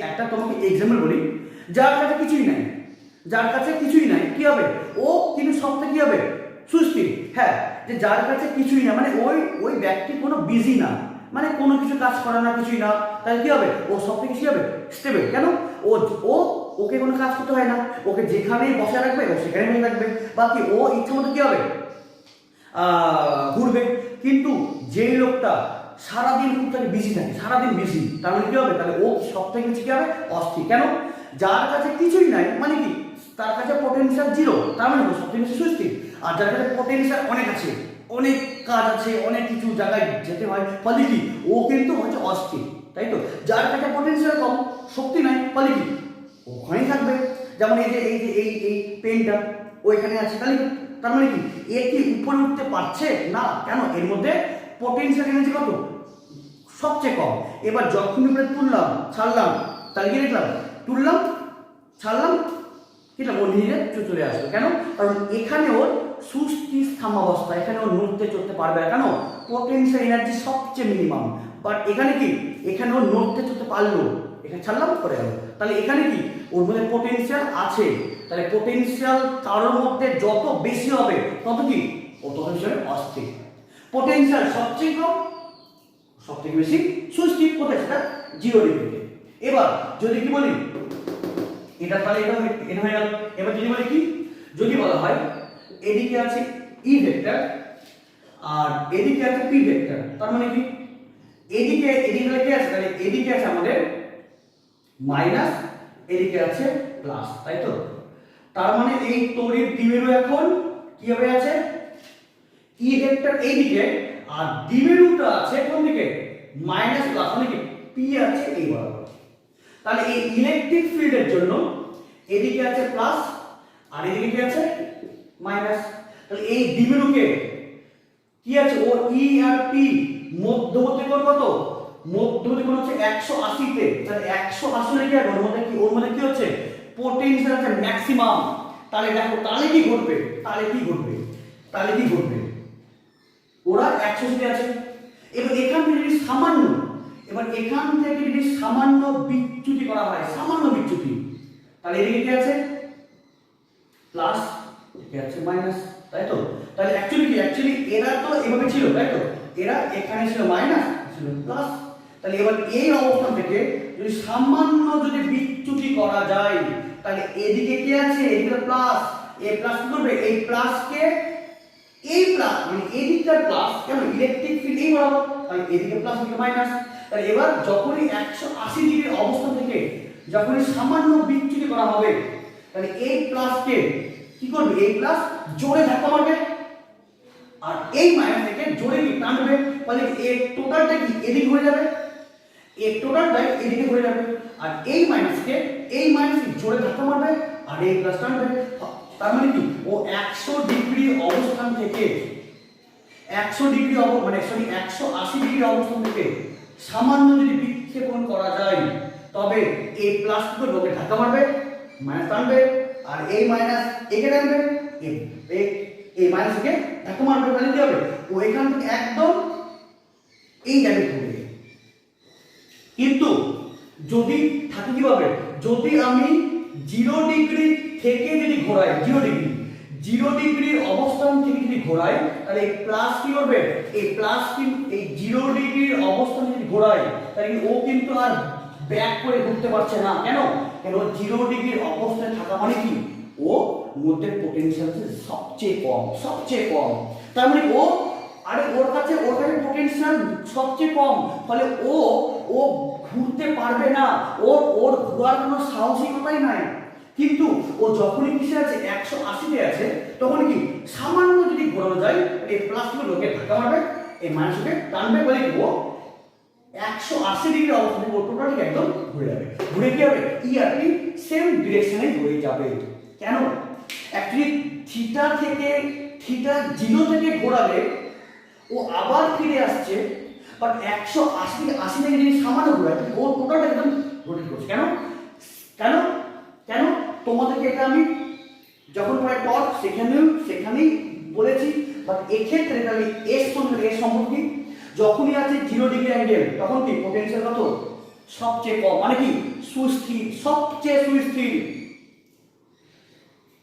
একটা তোমাকে এক্সাম্পল বলি, যার কাছে কিছুই নাই কি হবে, ও কিন্তু সবথেকে কি হবে সুস্থির। হ্যাঁ, যে যার কাছে কিছুই না মানে ওই ব্যক্তি কোনো বিজি না, মানে কোনো কিছু কাজ করে না, কিছুই না, তাহলে কি হবে, ও সবথেকে কি হবে স্টেবল। কেন, ওকে কোনো কাজ করতে হয় না, ওকে যেখানেই বসে রাখবে ও সেখানেই বসে রাখবে, বাকি ও ইচ্ছা মতো কি হবে ঘুরবে। কিন্তু যেই লোকটা সারাদিন খুব তাকে বিজি থাকে, সারাদিন বিজি, তার মানে কি হবে, তাহলে ও সব থেকে বেশি কি হবে অস্থির। কেন, যার কাছে কিছুই নাই মানে কি তার কাছে পোটেনশিয়াল 0, তার মানে সব থেকে বেশি সুস্থির। আর যার কাছে পোটেনশিয়াল অনেক আছে, অনেক কাজ আছে, অনেক কিছু জায়গায় যেতে হয়, ফলে কি ও কিন্তু হচ্ছে অস্থির, তাই তো। যার কাছে পোটেনশিয়াল কম, শক্তি নাই, ফলে কি ওখানেই থাকবে। যেমন এই যে এই পেনটা ওইখানে আছে, তাহলে তার মানে কি এ কি উপরে উঠতে পারছে না, কেন, এর মধ্যে পোটেনশিয়াল এনার্জি কত সবচেয়ে কম। এবার যখন আমরা তুললাম ছাড়লাম, তাহলে কি দেখলাম, তুললাম ছাড়লাম কিন্তু ও নিজে চলে আসবে। কেন? কারণ এখানে ওর সুস্থির স্থানাবস্থা, এখানে ও নড়তে চড়তে পারবে না। কেন? পোটেনশিয়াল এনার্জি সবচেয়ে মিনিমাম। বাট এখানে কি, এখানে ও নড়তে চড়তে পারলো, এখানে ছাড়লাম করে গেল। তাহলে এখানে কি ওর মধ্যে পোটেনশিয়াল আছে। তাহলে পোটেনশিয়াল কারোর মধ্যে যত বেশি হবে তত কি ও তত হিসেবে অস্থির। পোটেনশিয়াল সবচেয়ে কম, সব থেকে বেশি সুস্থির কোথায়? সেটা 0 ডিগ্রিতে। এবার যদি কি বলি এটা, তাহলে এটা হয়ে গেল। এবার যদি বলি কি, যদি বলা হয় এদিকে আছে ই ভেক্টর আর এদিকে আছে পি ভেক্টর, তার মানে কি এদিকে কি আছে? তাহলে এদিকে আছে আমাদের মাইনাস, এদিকে আছে প্লাস, তাই তো? তার মানে এই তড়িৎ দ্বিমেরু এখন কিভাবে আছে? ই ভেক্টর এইদিকে আর দ্বিমেরুটা আছে কোন দিকে? মাইনাস প্লাস, মানে কি পি আছে এই বরাবর। তাহলে এই ইলেকট্রিক ফিল্ডের জন্য এদিকে আছে প্লাস আর এদিকে কি আছে? মাইনাস। তাহলে এই দ্বিমেরুকে কি আছে? ও ই আর পি মধ্যবর্তী কোণ কত? মধ্যবর্তী কোণ হচ্ছে 180 তে। তাহলে 180 এর কি হবে? ওর মধ্যে কি হচ্ছে? পোটেনশিয়াল আছে ম্যাক্সিমাম। তাহলে দেখো তাহলে কি ঘটবে? ওরা 180 তে আছে। এবার এখান থেকে যদি সামান্য বিচ্যুতি করা হয়, সামান্য বিচ্যুতি, তাহলে এদিকে কি আছে? প্লাস, এদিকে আছে মাইনাস, তাই তো? তাহলে অ্যাকচুয়ালি এরা তো এভাবে ছিল, তাই তো? এরা এখানে ছিল মাইনাস, ছিল প্লাস। তাহলে এবার এই অবস্থান থেকে যদি সামান্য বিচ্যুতি করা যায়, তাহলে এদিকে কি আছে? এদিকে প্লাস, এই প্লাস কি করবে? এই প্লাসকে এই প্লাস, মানে এদিকটা প্লাস, কেন? ইলেকট্রিক ফিল্ড এই বরাবর, তাহলে এদিকে প্লাস এদিকে মাইনাস। তাহলে এবার যখনই 180 ডিগ্রি অবস্থান থেকে যখনই সামান্য বিচ্যুতি করা হবে, তাহলে এই প্লাসকে কি করবে? এই প্লাস জোরে ধাক্কা মারবে আর এই মাইনাস থেকে জোরে কি টানবে। তাহলে এই টোটালটা কি এদিকে ঘুরে যাবে, এই টোটালটা এদিকে ঘুরে যাবে। আর এই মাইনাসকে জোরে ধাক্কা মারবে আর এই প্লাস টানবে। তার মানে কি ও 100 ডিগ্রি অবস্থান থেকে 180 ডিগ্রি অবস্থান থেকে সামান্য যদি বিক্ষেপণ করা যায়, তবে এই প্লাস থেকে ওকে ধাক্কা মারবে, মাইনাস টানবে আর এই মাইনাস একে টানবে, এই মাইনাসকে ধাক্কা মারবে। তাহলে কি হবে? ও এখান থেকে একদম এই জায়গায় ঘুরবে। কিন্তু যদি থাকে কিভাবে? যদি আমি 0 ডিগ্রি থেকে যদি ঘোরাই, 0 ডিগ্রির অবস্থান থেকে যদি ঘোরাই, তাহলে এই প্লাস কি করবে? এই প্লাস কিন্তু এই 0 ডিগ্রির অবস্থান যদি ঘোরাই, তাহলে ও কিন্তু আর ব্যাক করে ঘুরতে পারছে না। কেন? 0 ডিগ্রির অবস্থায় থাকা মানে কি ও মধ্যে পোটেনশিয়াল সবচেয়ে কম। তার মানে ওর কাছে পোটেনশিয়াল সবচেয়ে কম, ফলে ও ঘুরতে পারবে না, ওর ঘোরার কোনো সাহসিকতাই নাই। কিন্তু ও যখনই কিসে আছে? 180 তে আছে, তখন কি সামান্য যদি ঘোরানো যায়, এই প্লাস লোকে ধাক্কা মারবে, এই মাইনাসকে টানবে, বলে কি ও 180 ডিগ্রি অবস্থান থেকে টোটালি একদম ঘুরে যাবে। ঘুরে কি হবে? ই আর পি সেম ডিরেকশনে হয়ে যাবে। কেন? অ্যাকচুয়ালি থিটা 0 থেকে ঘোরালে ও আবার ফিরে আসছে, বাট 180 থেকে যদি সামান্য ঘোরায়, ও টোটালটা একদম রোটেট করছে। কেন? তোমাদেরকে এটা আমি যখন পরে টর্ক সেখানেই বলেছি। বাট এক্ষেত্রে তাহলে এর সম্পর্কে যখনই আছে 0 ডিগ্রি অ্যাঙ্গেল, তখন কি পোটেনশিয়াল কত? সবচেয়ে কম, মানে কি সবচেয়ে সুস্থির।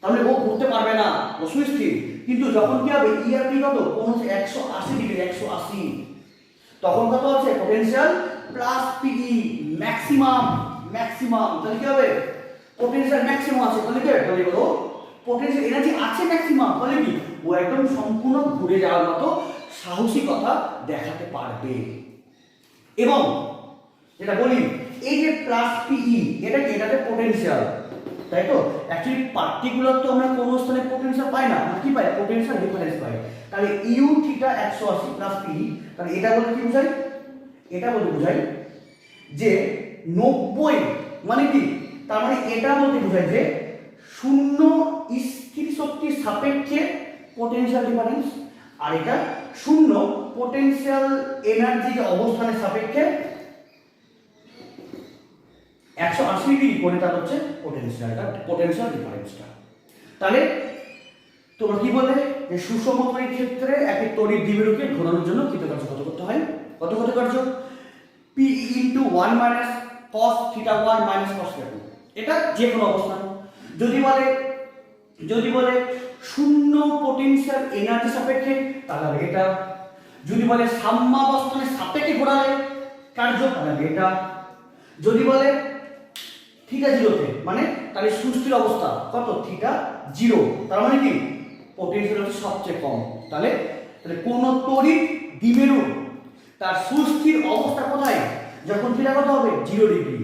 তাহলে ও ঘুরতে পারবে না, ও সুস্থির। কিন্তু যখন কি হবে? ই আর পি কত? কোন 180 ডিগ্রি, 180, তখন কত আছে? Potential plus PE maximum. তাহলে কি হবে? পোটেনশিয়াল ম্যাক্সিমাম আছে, তাহলে কি হবে? তাহলে বলো পোটেনশিয়াল এনার্জি আছে ম্যাক্সিমাম, তাহলে কি ও একদম সম্পূর্ণ ঘুরে যাওয়ার মতো সাহসিকতা দেখাতে পারবে। এবং যেটা বলি, এই যে প্লাস পিই, এটাতে পোটেনশিয়াল, তাই তো? অ্যাকচুয়ালি পার্টিকুলার তো আমরা কোন স্থানে পোটেনশিয়াল পাই না, আমরা কি পাই? পোটেনশিয়াল ডিফারেন্স পাই। তাহলে ইউ থিটা 180 প্লাস পি, তাহলে এটা বলতে কি বোঝায়? এটা বলতে বোঝায় যে 90, মানে কি? তার মানে এটা বলতে বোঝায় যে 0 স্থির শক্তির সাপেক্ষে পোটেনশিয়াল ডিফারেন্স, আর এটা 0 পোটেনশিয়াল এনার্জি অবস্থানের সাপেক্ষে 180 ডিগ্রি কোণে তার হচ্ছে পোটেনশিয়াল ডিফারেন্সটা। তাহলে তোমরা কি বললে যে সুষম তড়িৎ ক্ষেত্রে একটি তড়িৎ দ্বিমেরুকে ঘোরানোর জন্য কৃতকার্য কত করতে হয়? কত কার্য? P × 1 - cos θ1 - cos θ2। এটা যে কোনো অবস্থান। যদি বলে শূন্য পোটেনশিয়াল এনার্জি সাপেক্ষে তাহলে এটা, যদি বলে সাম্যাবস্থানের সাপেক্ষে ঘোরালে কার্য তাহলে এটা, যদি বলে থিটা 0-তে মানে তাহলে সুস্থির অবস্থা কত? থিটা 0, তার মানে কি পোটেনশিয়াল হচ্ছে সবচেয়ে কম। তাহলে কোন তড়িৎ দ্বিমেরু তার সুস্থির অবস্থা কোথায়? যখন থিটা কত হবে? 0 ডিগ্রি।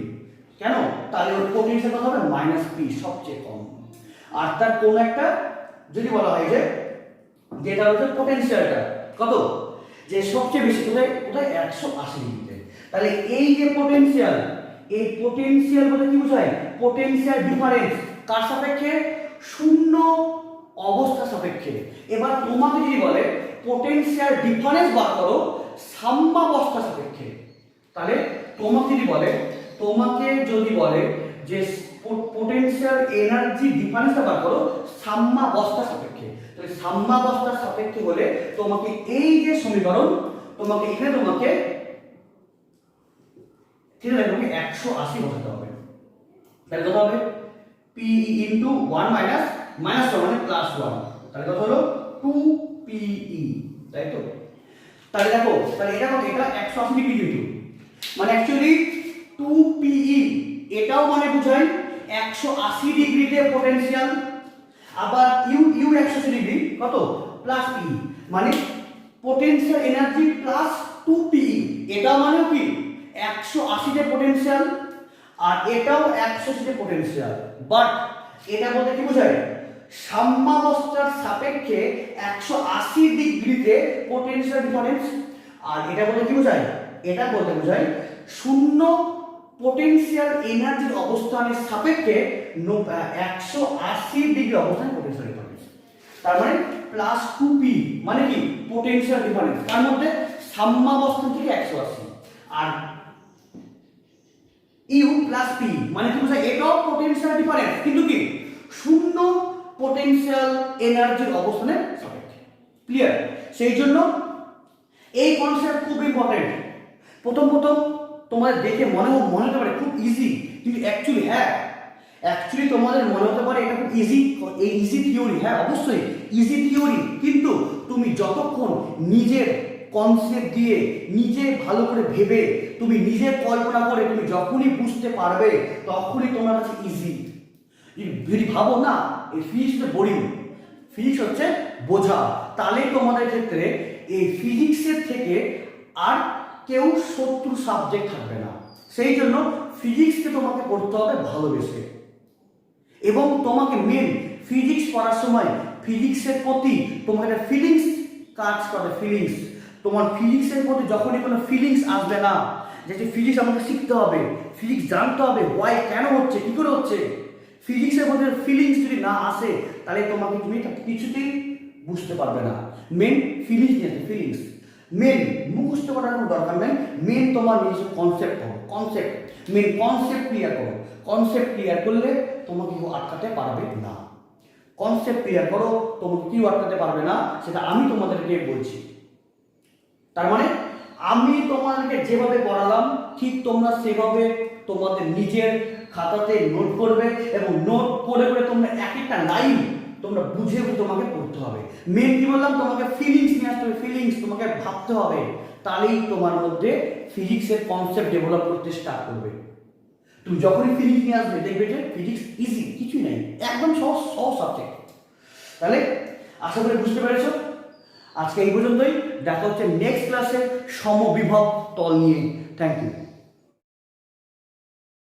কেন? তাহলে ওর পোটেনশিয়াল কত হবে? -p, সবচেয়ে কম। আর তার কোন একটা যদি বলা হয় যে যেটা হচ্ছে পোটেনশিয়ালটা কত, যে সবচেয়ে বেশি কোথায় 180 ডিগ্রিতে, তাহলে এই যে পোটেনশিয়াল, এই পোটেনশিয়াল বলে কি বোঝায়? পোটেনশিয়াল ডিফারেন্স কার সাপেক্ষে? শূন্য অবস্থা সাপেক্ষে। এবার তোমাকে যদি বলে পোটেনশিয়াল ডিফারেন্স বার করো সাম্যাবস্থা সাপেক্ষে, তাহলে তোমাকে যদি বলে যে পোটেনশিয়াল এনার্জি ডিফারেন্সটা বার করো সাম্যাবস্থা সাপেক্ষে, তাহলে সাম্যাবস্থার সাপেক্ষে বলে তোমাকে এই যে সমীকরণ, তোমাকে এখানে ঠিক আছে 180 বসাতে হবে। তাহলে কত হবে? p × 1 - -1 মানে +1, তাহলে কত হলো? 2pe, তাই তো? তাহলে দেখো, তাহলে এটা কত? এটা 180 ডিগ্রি কিন্তু মানে অ্যাকচুয়ালি 2pe এটাও মানে বোঝায় 180 ডিগ্রিতে পোটেনশিয়াল, আবার u 180 ডিগ্রি কত? +pe মানে পোটেনশিয়াল এনার্জি প্লাস 2pe, এটাও মানে কি 180 তে পোটেনশিয়াল, আর এটাও 180 তে পোটেনশিয়াল। বাট এটা বলতে কি বোঝায়? সাম্যাবস্থার সাপেক্ষে 180 ডিগ্রিতে পোটেনশিয়াল ডিফারেন্স। আর এটা বলতে কি বোঝায়? এটা বলতে বোঝায় শূন্য পোটেনশিয়াল এনার্জির অবস্থানের সাপেক্ষে 180 ডিগ্রি অবস্থানে পোটেনশিয়াল ডিফারেন্স। তার মানে +2p মানে কি পোটেনশিয়াল ডিফারেন্স তার মধ্যে সাম্যাবস্থা থেকে 180, আর u + p মানে কি বোঝায়? এটাও পোটেনশিয়াল ডিফারেন্স কিন্তু কি শূন্য পোটেনশিয়াল এনার্জির অবস্থানের সাপেক্ষে। ক্লিয়ার? সেই জন্য এই কনসেপ্ট খুব ইম্পর্টেন্ট। প্রথম তোমাদের দেখে মনে হতে পারে খুব ইজি, কিন্তু অ্যাকচুয়ালি তোমাদের মনে হতে পারে এটা খুব ইজি থিওরি। হ্যাঁ অবশ্যই ইজি থিওরি, কিন্তু তুমি যতক্ষণ নিজের কনসেপ্ট দিয়ে নিজে ভালো করে ভেবে তুমি নিজে কল্পনা করে তুমি যখনই বুঝতে পারবে তখনই তোমার কাছে ইজি। যদি ভাবো না এই ফিজিক্স বোরিং, ফিজিক্স হচ্ছে বোঝা, তাহলে তোমাদের ক্ষেত্রে এই ফিজিক্সের থেকে আর কেউ শত্রু সাবজেক্ট থাকবে না। সেই জন্য ফিজিক্সকে তোমাকে পড়তে হবে ভালোবেসে, এবং তোমাকে মেন ফিজিক্স পড়ার সময় ফিজিক্সের প্রতি তোমার একটা ফিলিংস কাজ করবে। ফিলিংস তোমার ফিজিক্সের প্রতি যখনই কোনো ফিলিংস আসবে না, যে ফিজিক্স আমাকে শিখতে হবে, ফিজিক্স জানতে হবে, ওয়াই কেন হচ্ছে, কি করে হচ্ছে, ফিজিক্সের মধ্যে ফিলিংস যদি না আসে তাহলে তুমি কিছুতেই বুঝতে পারবে না। মেন ফিলিংস নিয়ে ফিলিংস মেন মুখস্থ করার কোনো দরকার নেই। মেন তোমার নিজস্ব কনসেপ্ট ক্লিয়ার করো। কনসেপ্ট ক্লিয়ার করলে তোমাকে কেউ আটকাতে পারবে না। কনসেপ্ট ক্লিয়ার করো, তোমাকে কেউ আটকাতে পারবে না, সেটা আমি তোমাদেরকে বলছি। তার মানে আমি তোমাদেরকে যেভাবে পড়ালাম ঠিক তোমরা সেভাবে তোমাদের নিজের খাতাতে নোট করবে, এবং নোট করে তোমরা এক একটা লাইন তোমরা বুঝে তোমাকে পড়তে হবে। মেন কি বললাম? তোমাকে ফিলিংস নিয়ে আসতে হবে, ফিলিংস তোমাকে ভাবতে হবে, তাহলেই তোমার মধ্যে ফিজিক্সের কনসেপ্ট ডেভেলপ করতে স্টার্ট করবে। তুমি যখনই ফিলিংস নিয়ে আসবে দেখবে যে ফিজিক্স ইজি, কিছুই নেই, একদম সহজ সাবজেক্ট। তাহলে আশা করি বুঝতে পেরেছ। আজকে এই পর্যন্তই, দেখা হচ্ছে নেক্সট ক্লাসে সমবিভব তল নিয়ে। Thank you.